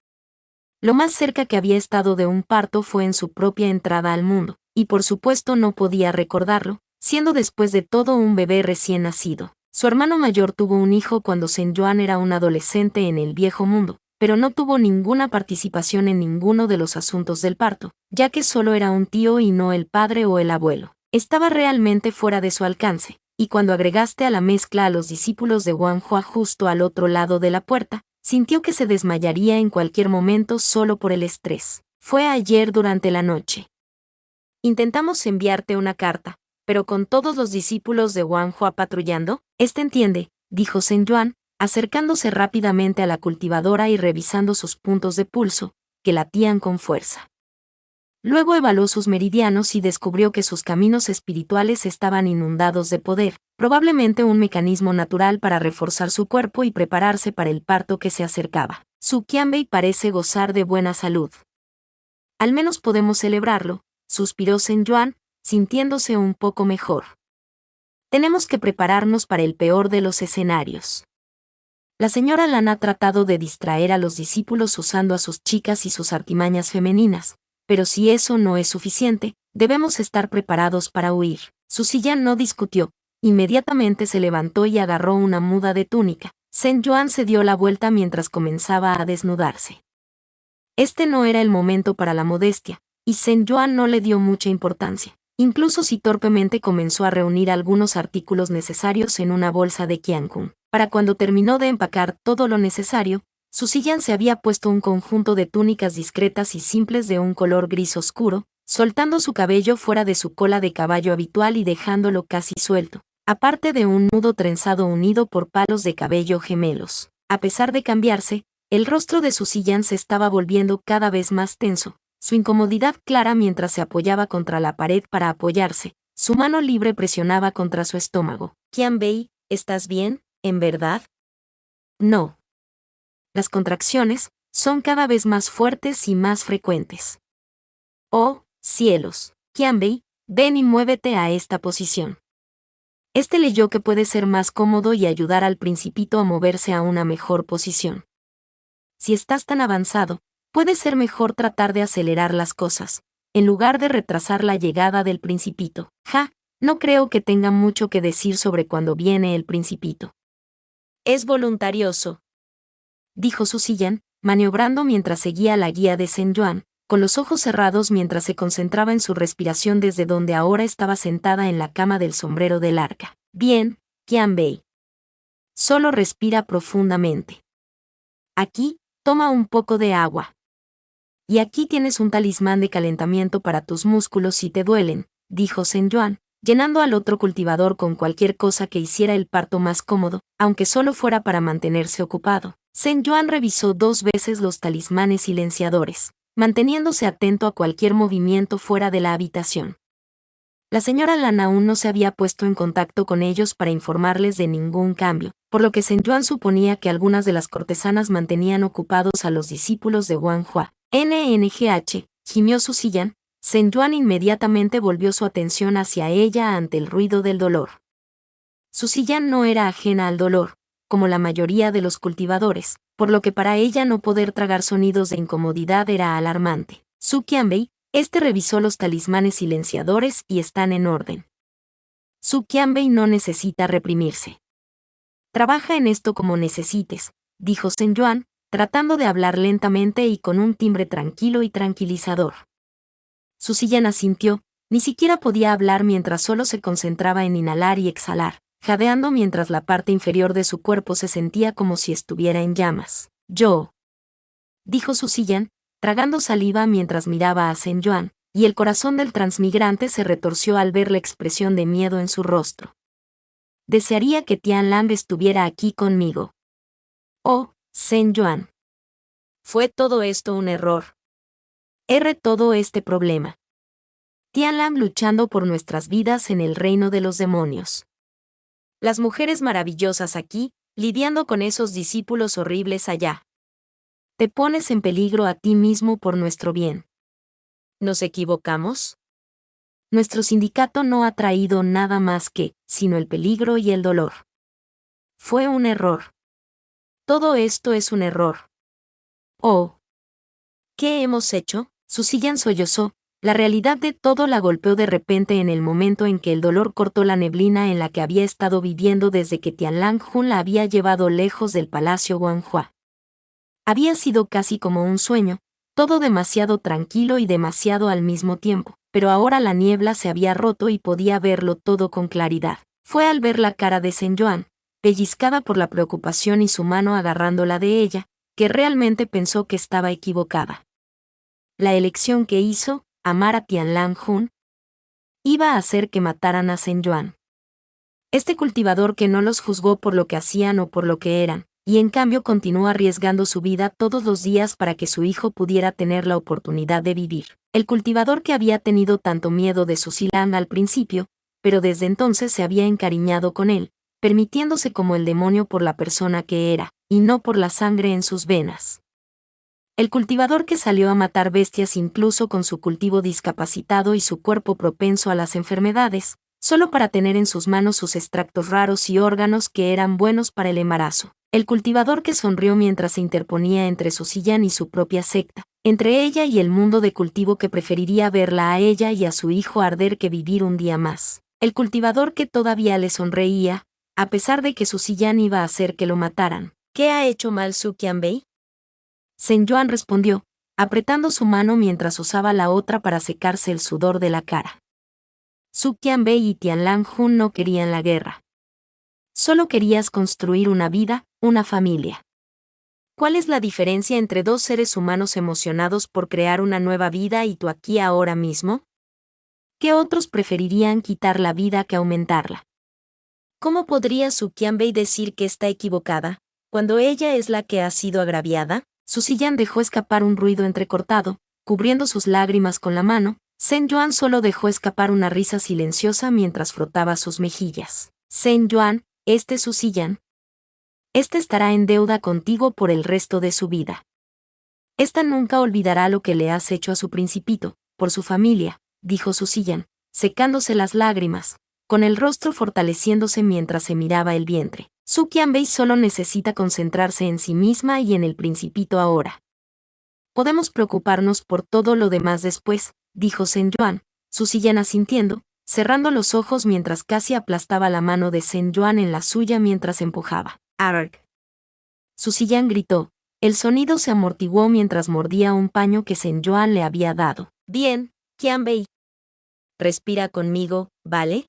Lo más cerca que había estado de un parto fue en su propia entrada al mundo, y por supuesto no podía recordarlo, siendo después de todo un bebé recién nacido. Su hermano mayor tuvo un hijo cuando Sen Yuan era un adolescente en el viejo mundo, pero no tuvo ninguna participación en ninguno de los asuntos del parto, ya que solo era un tío y no el padre o el abuelo. Estaba realmente fuera de su alcance, y cuando agregaste a la mezcla a los discípulos de Wang Hua justo al otro lado de la puerta, sintió que se desmayaría en cualquier momento solo por el estrés. Fue ayer durante la noche. Intentamos enviarte una carta, pero con todos los discípulos de Wang Hua patrullando, entiende, dijo Sen Yuan, acercándose rápidamente a la cultivadora y revisando sus puntos de pulso, que latían con fuerza. Luego evaluó sus meridianos y descubrió que sus caminos espirituales estaban inundados de poder, probablemente un mecanismo natural para reforzar su cuerpo y prepararse para el parto que se acercaba. Su Qianbei parece gozar de buena salud. Al menos podemos celebrarlo, suspiró Sen Yuan, sintiéndose un poco mejor. Tenemos que prepararnos para el peor de los escenarios. La señora Lan ha tratado de distraer a los discípulos usando a sus chicas y sus artimañas femeninas, pero si eso no es suficiente, debemos estar preparados para huir. Su sillán no discutió, inmediatamente se levantó y agarró una muda de túnica. Sen Yuan se dio la vuelta mientras comenzaba a desnudarse. No era el momento para la modestia, y Sen Yuan no le dio mucha importancia. Incluso si torpemente comenzó a reunir algunos artículos necesarios en una bolsa de Qiankun. Para cuando terminó de empacar todo lo necesario, Su Ziyan se había puesto un conjunto de túnicas discretas y simples de un color gris oscuro, soltando su cabello fuera de su cola de caballo habitual y dejándolo casi suelto, aparte de un nudo trenzado unido por palos de cabello gemelos. A pesar de cambiarse, el rostro de Su Ziyan se estaba volviendo cada vez más tenso, su incomodidad clara mientras se apoyaba contra la pared para apoyarse. Su mano libre presionaba contra su estómago. Qianbei, ¿estás bien, en verdad? No. Las contracciones son cada vez más fuertes y más frecuentes. Oh, cielos. Qianbei, ven y muévete a esta posición. Este leyó que puede ser más cómodo y ayudar al principito a moverse a una mejor posición. Si estás tan avanzado, puede ser mejor tratar de acelerar las cosas, en lugar de retrasar la llegada del principito. No creo que tenga mucho que decir sobre cuándo viene el principito. Es voluntarioso, dijo Su Ziyan, maniobrando mientras seguía la guía de Sen Yuan, con los ojos cerrados mientras se concentraba en su respiración desde donde ahora estaba sentada en la cama del sombrero del arca. Bien, Qianbei. Solo respira profundamente. Aquí, toma un poco de agua. Y aquí tienes un talismán de calentamiento para tus músculos si te duelen, dijo Sen Yuan, llenando al otro cultivador con cualquier cosa que hiciera el parto más cómodo, aunque solo fuera para mantenerse ocupado. Sen Yuan revisó 2 veces los talismanes silenciadores, manteniéndose atento a cualquier movimiento fuera de la habitación. La señora Lan aún no se había puesto en contacto con ellos para informarles de ningún cambio, por lo que Sen Yuan suponía que algunas de las cortesanas mantenían ocupados a los discípulos de Wang Hua. NNGH, gimió Su Ziyan. Sen Yuan inmediatamente volvió su atención hacia ella ante el ruido del dolor. Su Ziyan no era ajena al dolor, como la mayoría de los cultivadores, por lo que para ella no poder tragar sonidos de incomodidad era alarmante. Su Qianbei, revisó los talismanes silenciadores y están en orden. Su Qianbei no necesita reprimirse. Trabaja en esto como necesites, dijo Sen Yuan, tratando de hablar lentamente y con un timbre tranquilo y tranquilizador. Su Ziyan asintió, ni siquiera podía hablar mientras solo se concentraba en inhalar y exhalar, jadeando mientras la parte inferior de su cuerpo se sentía como si estuviera en llamas. Dijo Su Ziyan, tragando saliva mientras miraba a Sen Yuan, y el corazón del transmigrante se retorció al ver la expresión de miedo en su rostro. Desearía que Tianlang estuviera aquí conmigo. Oh, Sen Yuan. ¿Fue todo esto un error? Todo este problema. Tianlang luchando por nuestras vidas en el reino de los demonios. Las mujeres maravillosas aquí, lidiando con esos discípulos horribles allá. Te pones en peligro a ti mismo por nuestro bien. ¿Nos equivocamos? Nuestro sindicato no ha traído nada más que, sino el peligro y el dolor. Fue un error. Todo esto es un error. Oh. ¿Qué hemos hecho? Su Ziyan sollozó. La realidad de todo la golpeó de repente en el momento en que el dolor cortó la neblina en la que había estado viviendo desde que Tianlang Hun la había llevado lejos del palacio Wang Hua. Había sido casi como un sueño, todo demasiado tranquilo y demasiado al mismo tiempo, pero ahora la niebla se había roto y podía verlo todo con claridad. Fue al ver la cara de Sen Yuan, pellizcada por la preocupación y su mano agarrándola de ella, que realmente pensó que estaba equivocada. La elección que hizo, amar a Tianlang Hun, iba a hacer que mataran a Sen Yuan. Este cultivador que no los juzgó por lo que hacían o por lo que eran, y en cambio continuó arriesgando su vida todos los días para que su hijo pudiera tener la oportunidad de vivir. El cultivador que había tenido tanto miedo de Su Ziyan al principio, pero desde entonces se había encariñado con él, permitiéndose como el demonio por la persona que era, y no por la sangre en sus venas. El cultivador que salió a matar bestias incluso con su cultivo discapacitado y su cuerpo propenso a las enfermedades, solo para tener en sus manos sus extractos raros y órganos que eran buenos para el embarazo. El cultivador que sonrió mientras se interponía entre Su Ziyan y su propia secta, entre ella y el mundo de cultivo que preferiría verla a ella y a su hijo arder que vivir un día más. El cultivador que todavía le sonreía, a pesar de que Su Ziyan iba a hacer que lo mataran. ¿Qué ha hecho mal Su Qianbei? Sen Yuan respondió, apretando su mano mientras usaba la otra para secarse el sudor de la cara. Su Qianbei y Tianlang-hun no querían la guerra. Solo querías construir una vida, una familia. ¿Cuál es la diferencia entre dos seres humanos emocionados por crear una nueva vida y tú aquí ahora mismo? ¿Qué otros preferirían quitar la vida que aumentarla? ¿Cómo podría Su Qianbei decir que está equivocada, cuando ella es la que ha sido agraviada? Su Ziyan dejó escapar un ruido entrecortado, cubriendo sus lágrimas con la mano. Zhen Yuan solo dejó escapar una risa silenciosa mientras frotaba sus mejillas. Zhen Yuan, este es Su Ziyan. Este estará en deuda contigo por el resto de su vida. Esta nunca olvidará lo que le has hecho a su principito, por su familia, dijo Su Ziyan, secándose las lágrimas, con el rostro fortaleciéndose mientras se miraba el vientre. Su Qianbei solo necesita concentrarse en sí misma y en el principito ahora. Podemos preocuparnos por todo lo demás después, dijo Zhen Yuan, Su Ziyan asintiendo, cerrando los ojos mientras casi aplastaba la mano de Zhen Yuan en la suya mientras empujaba. ¡Arg! Su Ziyan gritó. El sonido se amortiguó mientras mordía un paño que Zhen Yuan le había dado. Bien, Qianbei. Respira conmigo, ¿vale?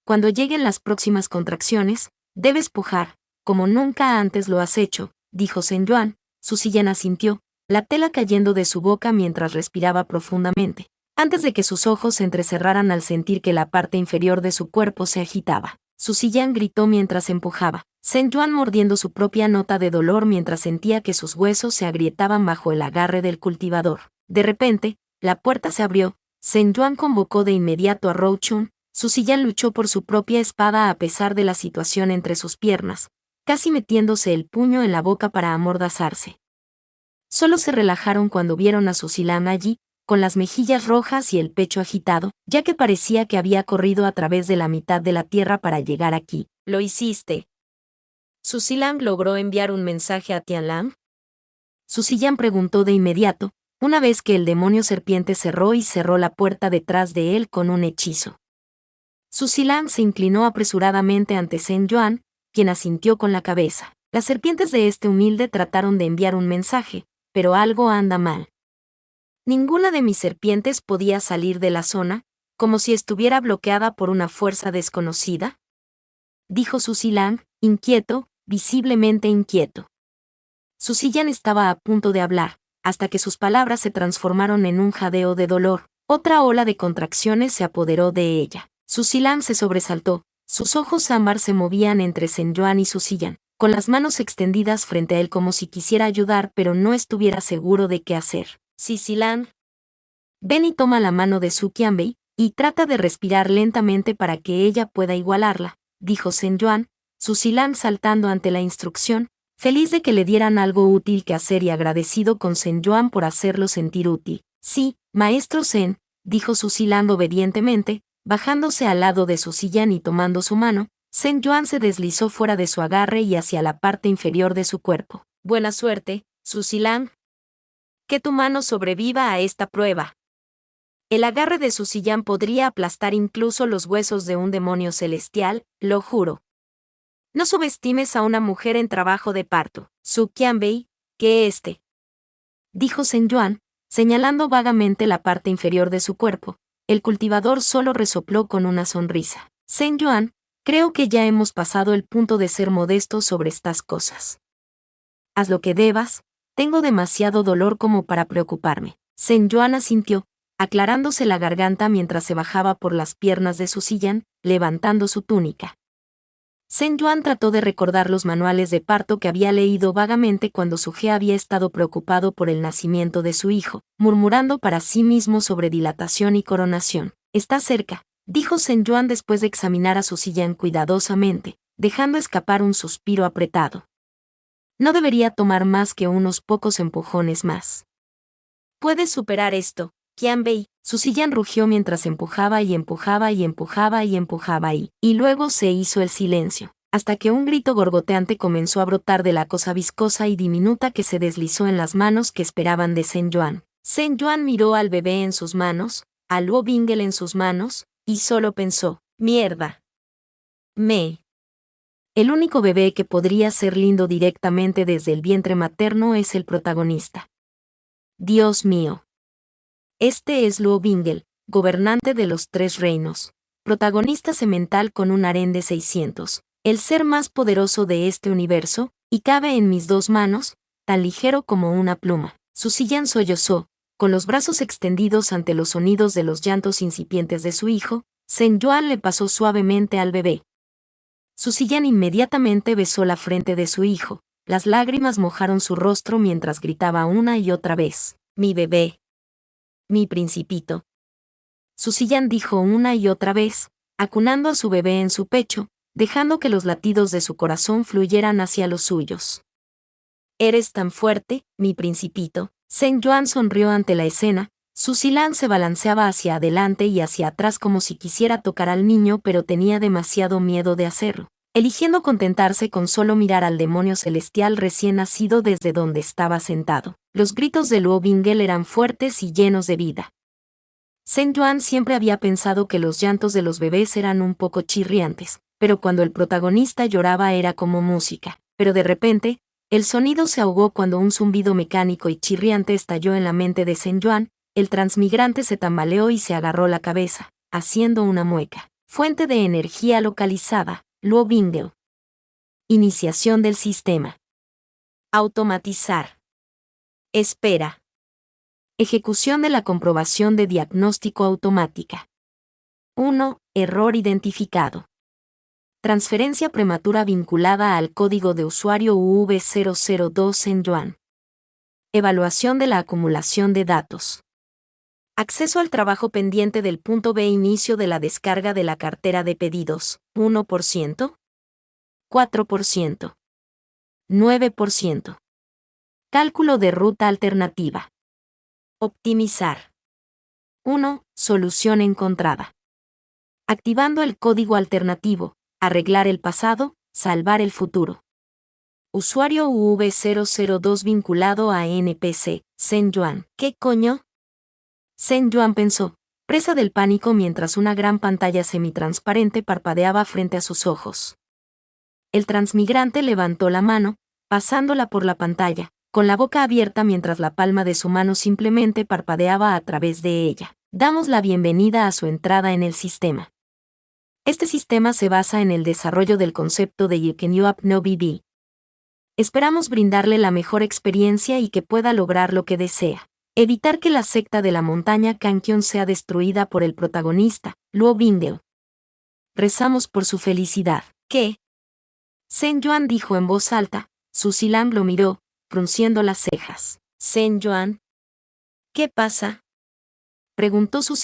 Cuando lleguen las próximas contracciones, debes pujar, como nunca antes lo has hecho, dijo Zhen Yuan. Su Ziyan asintió, la tela cayendo de su boca mientras respiraba profundamente, antes de que sus ojos se entrecerraran al sentir que la parte inferior de su cuerpo se agitaba. Su Ziyan gritó mientras empujaba, Zhen Yuan mordiendo su propia nota de dolor mientras sentía que sus huesos se agrietaban bajo el agarre del cultivador. De repente, la puerta se abrió. Zhen Yuan convocó de inmediato a Rou Chun. Su Ziyan luchó por su propia espada a pesar de la situación entre sus piernas, casi metiéndose el puño en la boca para amordazarse. Solo se relajaron cuando vieron a Su Ziyan allí, con las mejillas rojas y el pecho agitado, ya que parecía que había corrido a través de la mitad de la tierra para llegar aquí. Lo hiciste. ¿Su Ziyan logró enviar un mensaje a Tianlang? Su Ziyan preguntó de inmediato, una vez que el demonio serpiente cerró la puerta detrás de él con un hechizo. Su Ziyan se inclinó apresuradamente ante Zhen Yuan, quien asintió con la cabeza. Las serpientes de este humilde trataron de enviar un mensaje, pero algo anda mal. Ninguna de mis serpientes podía salir de la zona, como si estuviera bloqueada por una fuerza desconocida, dijo Su Ziyan, inquieto, visiblemente inquieto. Su Ziyan estaba a punto de hablar, hasta que sus palabras se transformaron en un jadeo de dolor. Otra ola de contracciones se apoderó de ella. Su Ziyan se sobresaltó, sus ojos ámbar se movían entre Zhen Yuan y Su Ziyan, con las manos extendidas frente a él como si quisiera ayudar pero no estuviera seguro de qué hacer. Sí, Ziyan. Ven y toma la mano de Su Qianbei, y trata de respirar lentamente para que ella pueda igualarla, dijo Zhen Yuan, Su Ziyan saltando ante la instrucción, feliz de que le dieran algo útil que hacer y agradecido con Zhen Yuan por hacerlo sentir útil. Sí, maestro Zhen, dijo Su Ziyan obedientemente, bajándose al lado de Su Ziyan y tomando su mano. Zhen Yuan se deslizó fuera de su agarre y hacia la parte inferior de su cuerpo. Buena suerte, Su Ziyan. Que tu mano sobreviva a esta prueba. El agarre de Su Ziyan podría aplastar incluso los huesos de un demonio celestial, lo juro. No subestimes a una mujer en trabajo de parto, Su Qianbei, que dijo Zhen Yuan, señalando vagamente la parte inferior de su cuerpo. El cultivador solo resopló con una sonrisa. Zhen Yuan, creo que ya hemos pasado el punto de ser modestos sobre estas cosas. Haz lo que debas, tengo demasiado dolor como para preocuparme. Zhen Yuan asintió, aclarándose la garganta mientras se bajaba por las piernas de Su Ziyan, levantando su túnica. Zhen Yuan trató de recordar los manuales de parto que había leído vagamente cuando Su Ge había estado preocupado por el nacimiento de su hijo, murmurando para sí mismo sobre dilatación y coronación. Está cerca, dijo Zhen Yuan después de examinar a Su Ziyan cuidadosamente, dejando escapar un suspiro apretado. No debería tomar más que unos pocos empujones más. Puedes superar esto, Qianbei. Su Ziyan rugió mientras empujaba y empujaba y empujaba y empujaba y luego se hizo el silencio, hasta que un grito gorgoteante comenzó a brotar de la cosa viscosa y diminuta que se deslizó en las manos que esperaban de Zhen Yuan. Zhen Yuan miró al bebé en sus manos, a Luo Bingel en sus manos, y solo pensó, mierda. El único bebé que podría ser lindo directamente desde el vientre materno es el protagonista. Dios mío. Este es Luo Bingle, gobernante de los 3 reinos, protagonista semental con un harén de 600, el ser más poderoso de este universo, y cabe en mis 2 manos, tan ligero como una pluma. Su sollozó, con los brazos extendidos ante los sonidos de los llantos incipientes de su hijo. Zhen Yuan le pasó suavemente al bebé. Su inmediatamente besó la frente de su hijo, las lágrimas mojaron su rostro mientras gritaba una y otra vez, «Mi bebé. Mi principito». Su dijo una y otra vez, acunando a su bebé en su pecho, dejando que los latidos de su corazón fluyeran hacia los suyos. «Eres tan fuerte, mi principito». Zhen Yuan sonrió ante la escena. Su se balanceaba hacia adelante y hacia atrás como si quisiera tocar al niño, pero tenía demasiado miedo de hacerlo, eligiendo contentarse con solo mirar al demonio celestial recién nacido desde donde estaba sentado. Los gritos de Luo Bingle eran fuertes y llenos de vida. Zhen Yuan siempre había pensado que los llantos de los bebés eran un poco chirriantes, pero cuando el protagonista lloraba era como música. Pero de repente, el sonido se ahogó cuando un zumbido mecánico y chirriante estalló en la mente de Zhen Yuan. El transmigrante se tambaleó y se agarró la cabeza, haciendo una mueca. Fuente de energía localizada, Luo Bingle. Iniciación del sistema. Automatizar. Espera. Ejecución de la comprobación de diagnóstico automática. 1. Error identificado. Transferencia prematura vinculada al código de usuario UV002 Zhen Yuan. Evaluación de la acumulación de datos. Acceso al trabajo pendiente del punto B. Inicio de la descarga de la cartera de pedidos. 1%. 4%. 9%. Cálculo de ruta alternativa. Optimizar. 1. Solución encontrada. Activando el código alternativo. Arreglar el pasado, salvar el futuro. Usuario UV002 vinculado a NPC. Zhen Yuan. ¿Qué coño? Zhen Yuan pensó, presa del pánico mientras una gran pantalla semitransparente parpadeaba frente a sus ojos. El transmigrante levantó la mano, pasándola por la pantalla, con la boca abierta mientras la palma de su mano simplemente parpadeaba a través de ella. Damos la bienvenida a su entrada en el sistema. Este sistema se basa en el desarrollo del concepto de You Can You Up No BB. Esperamos brindarle la mejor experiencia y que pueda lograr lo que desea. Evitar que la secta de la montaña Kankion sea destruida por el protagonista, Luo Bingle. Rezamos por su felicidad. ¿Qué? Zhen Yuan dijo en voz alta. Su Lang lo miró, frunciendo las cejas. Zhen Yuan. ¿Qué pasa? Preguntó Su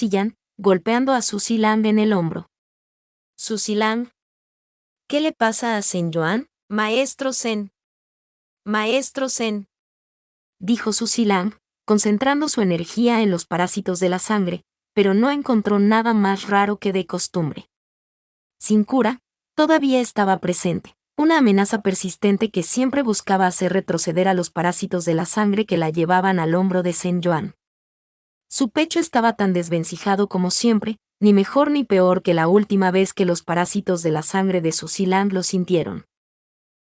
golpeando a Su Lang en el hombro. Su Lang. ¿Qué le pasa a Zhen Yuan? Maestro Zhen. Maestro Zhen. Dijo Su Lang, concentrando su energía en los parásitos de la sangre, pero no encontró nada más raro que de costumbre. Sin cura, todavía estaba presente, una amenaza persistente que siempre buscaba hacer retroceder a los parásitos de la sangre que la llevaban al hombro de Zhen Yuan. Su pecho estaba tan desvencijado como siempre, ni mejor ni peor que la última vez que los parásitos de la sangre de Su Lang lo sintieron.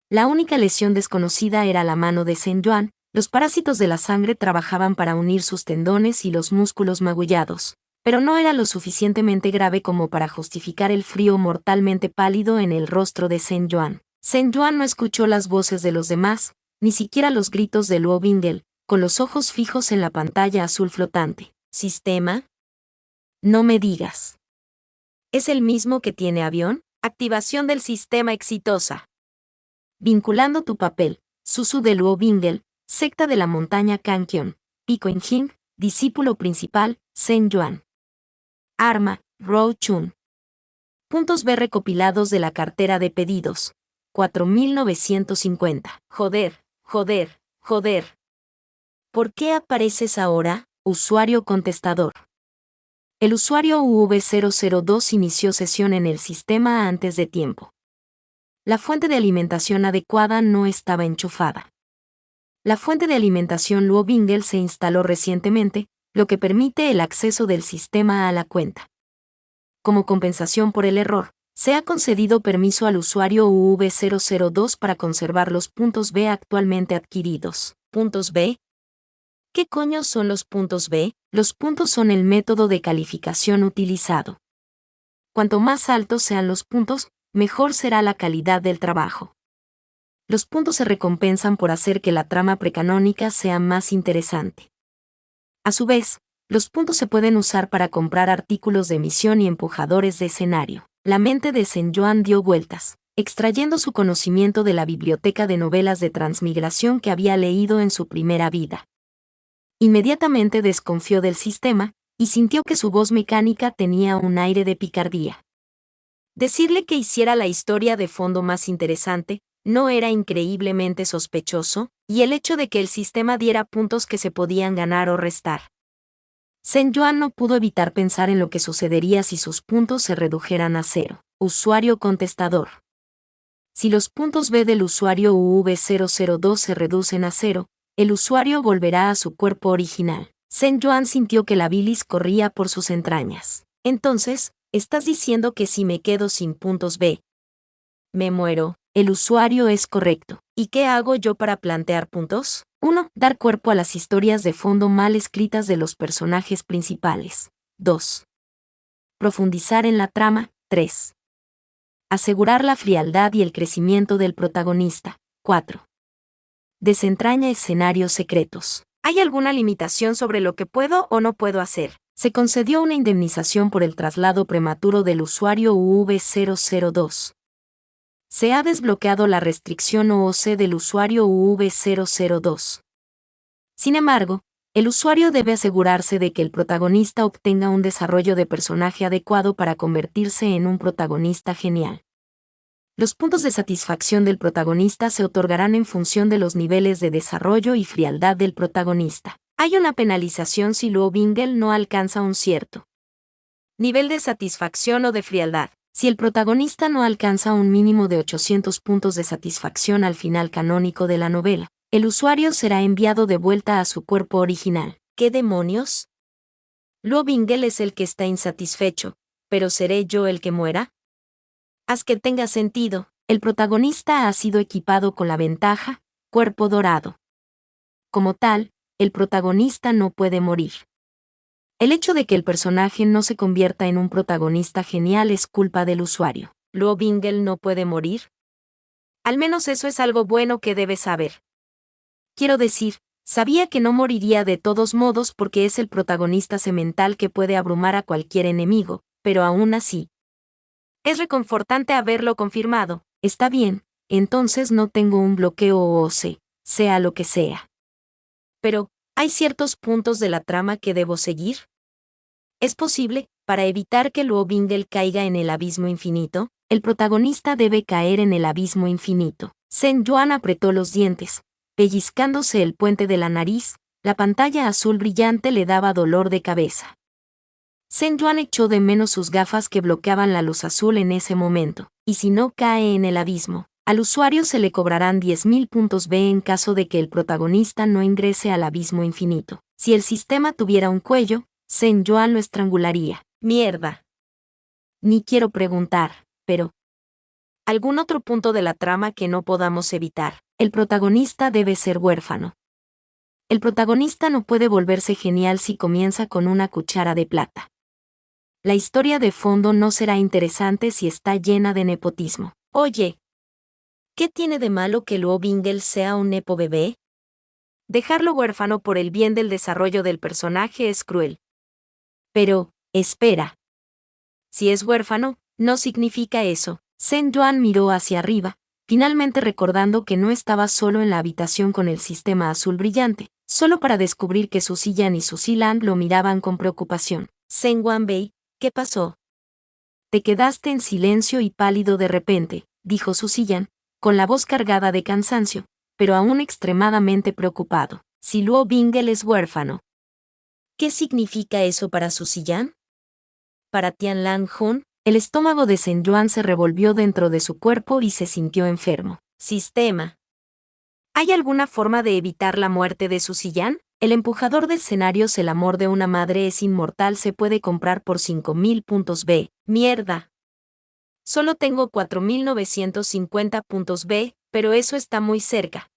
La única lesión desconocida era la mano de Zhen Yuan. Los parásitos de la sangre trabajaban para unir sus tendones y los músculos magullados, pero no era lo suficientemente grave como para justificar el frío mortalmente pálido en el rostro de Zhen Yuan. Zhen Yuan no escuchó las voces de los demás, ni siquiera los gritos de Luo Bingle, con los ojos fijos en la pantalla azul flotante. ¿Sistema? No me digas. ¿Es el mismo que tiene avión? Activación del sistema exitosa. Vinculando tu papel, Susu de Luo Bingle, secta de la montaña Kankion, Pico Jing, discípulo principal, Zhen Yuan. Arma, Rou Chun. Puntos B recopilados de la cartera de pedidos. 4950. Joder, joder, joder. ¿Por qué apareces ahora, usuario contestador? El usuario UV002 inició sesión en el sistema antes de tiempo. La fuente de alimentación adecuada no estaba enchufada. La fuente de alimentación Luo Bingle se instaló recientemente, lo que permite el acceso del sistema a la cuenta. Como compensación por el error, se ha concedido permiso al usuario UV002 para conservar los puntos B actualmente adquiridos. ¿Puntos B? ¿Qué coño son los puntos B? Los puntos son el método de calificación utilizado. Cuanto más altos sean los puntos, mejor será la calidad del trabajo. Los puntos se recompensan por hacer que la trama precanónica sea más interesante. A su vez, los puntos se pueden usar para comprar artículos de emisión y empujadores de escenario. La mente de Saint John dio vueltas, extrayendo su conocimiento de la biblioteca de novelas de transmigración que había leído en su primera vida. Inmediatamente desconfió del sistema, y sintió que su voz mecánica tenía un aire de picardía. Decirle que hiciera la historia de fondo más interesante no era increíblemente sospechoso, y el hecho de que el sistema diera puntos que se podían ganar o restar. Saint John no pudo evitar pensar en lo que sucedería si sus puntos se redujeran a 0. Usuario contestador. Si los puntos B del usuario UV002 se reducen a 0, el usuario volverá a su cuerpo original. Saint John sintió que la bilis corría por sus entrañas. Entonces, ¿estás diciendo que si me quedo sin puntos B, me muero? El usuario es correcto. ¿Y qué hago yo para plantear puntos? 1. Dar cuerpo a las historias de fondo mal escritas de los personajes principales. 2. Profundizar en la trama. 3. Asegurar la frialdad y el crecimiento del protagonista. 4. Desentraña escenarios secretos. ¿Hay alguna limitación sobre lo que puedo o no puedo hacer? Se concedió una indemnización por el traslado prematuro del usuario UV002. Se ha desbloqueado la restricción OOC del usuario UV002. Sin embargo, el usuario debe asegurarse de que el protagonista obtenga un desarrollo de personaje adecuado para convertirse en un protagonista genial. Los puntos de satisfacción del protagonista se otorgarán en función de los niveles de desarrollo y frialdad del protagonista. Hay una penalización si Luo Bingle no alcanza un cierto nivel de satisfacción o de frialdad. Si el protagonista no alcanza un mínimo de 800 puntos de satisfacción al final canónico de la novela, el usuario será enviado de vuelta a su cuerpo original. ¿Qué demonios? Luo Bingle es el que está insatisfecho, pero ¿seré yo el que muera? Haz que tenga sentido. El protagonista ha sido equipado con la ventaja, cuerpo dorado. Como tal, el protagonista no puede morir. El hecho de que el personaje no se convierta en un protagonista genial es culpa del usuario. ¿Luo Bingle no puede morir? Al menos eso es algo bueno que debes saber. Quiero decir, sabía que no moriría de todos modos porque es el protagonista semental que puede abrumar a cualquier enemigo, pero aún así. Es reconfortante haberlo confirmado. Está bien, entonces no tengo un bloqueo OOC, sea lo que sea. Pero, ¿hay ciertos puntos de la trama que debo seguir? Es posible, para evitar que Luo Bingle caiga en el abismo infinito, el protagonista debe caer en el abismo infinito. Saint John apretó los dientes, pellizcándose el puente de la nariz, la pantalla azul brillante le daba dolor de cabeza. Saint John echó de menos sus gafas que bloqueaban la luz azul en ese momento, y si no cae en el abismo, al usuario se le cobrarán 10.000 puntos B en caso de que el protagonista no ingrese al abismo infinito. Si el sistema tuviera un cuello, Saint John lo estrangularía. Mierda. Ni quiero preguntar, pero ¿algún otro punto de la trama que no podamos evitar? El protagonista debe ser huérfano. El protagonista no puede volverse genial si comienza con una cuchara de plata. La historia de fondo no será interesante si está llena de nepotismo. Oye, ¿qué tiene de malo que Luo Bingle sea un nepo bebé? Dejarlo huérfano por el bien del desarrollo del personaje es cruel. Pero, espera. Si es huérfano, no significa eso. Saint John miró hacia arriba, finalmente recordando que no estaba solo en la habitación con el sistema azul brillante, solo para descubrir que Suzy Yan y Suzy Land lo miraban con preocupación. Saint Wanbei, ¿qué pasó? Te quedaste en silencio y pálido de repente, dijo Suzy Yan, con la voz cargada de cansancio, pero aún extremadamente preocupado. Si Luo Bingle es huérfano. ¿Qué significa eso para Suzy Yan? Para Tian Lang Hun, el estómago de Saint John se revolvió dentro de su cuerpo y se sintió enfermo. Sistema. ¿Hay alguna forma de evitar la muerte de Suzy Yan? El empujador de escenarios El amor de una madre es inmortal se puede comprar por 5.000 puntos B. Mierda. Solo tengo 4.950 puntos B, pero eso está muy cerca.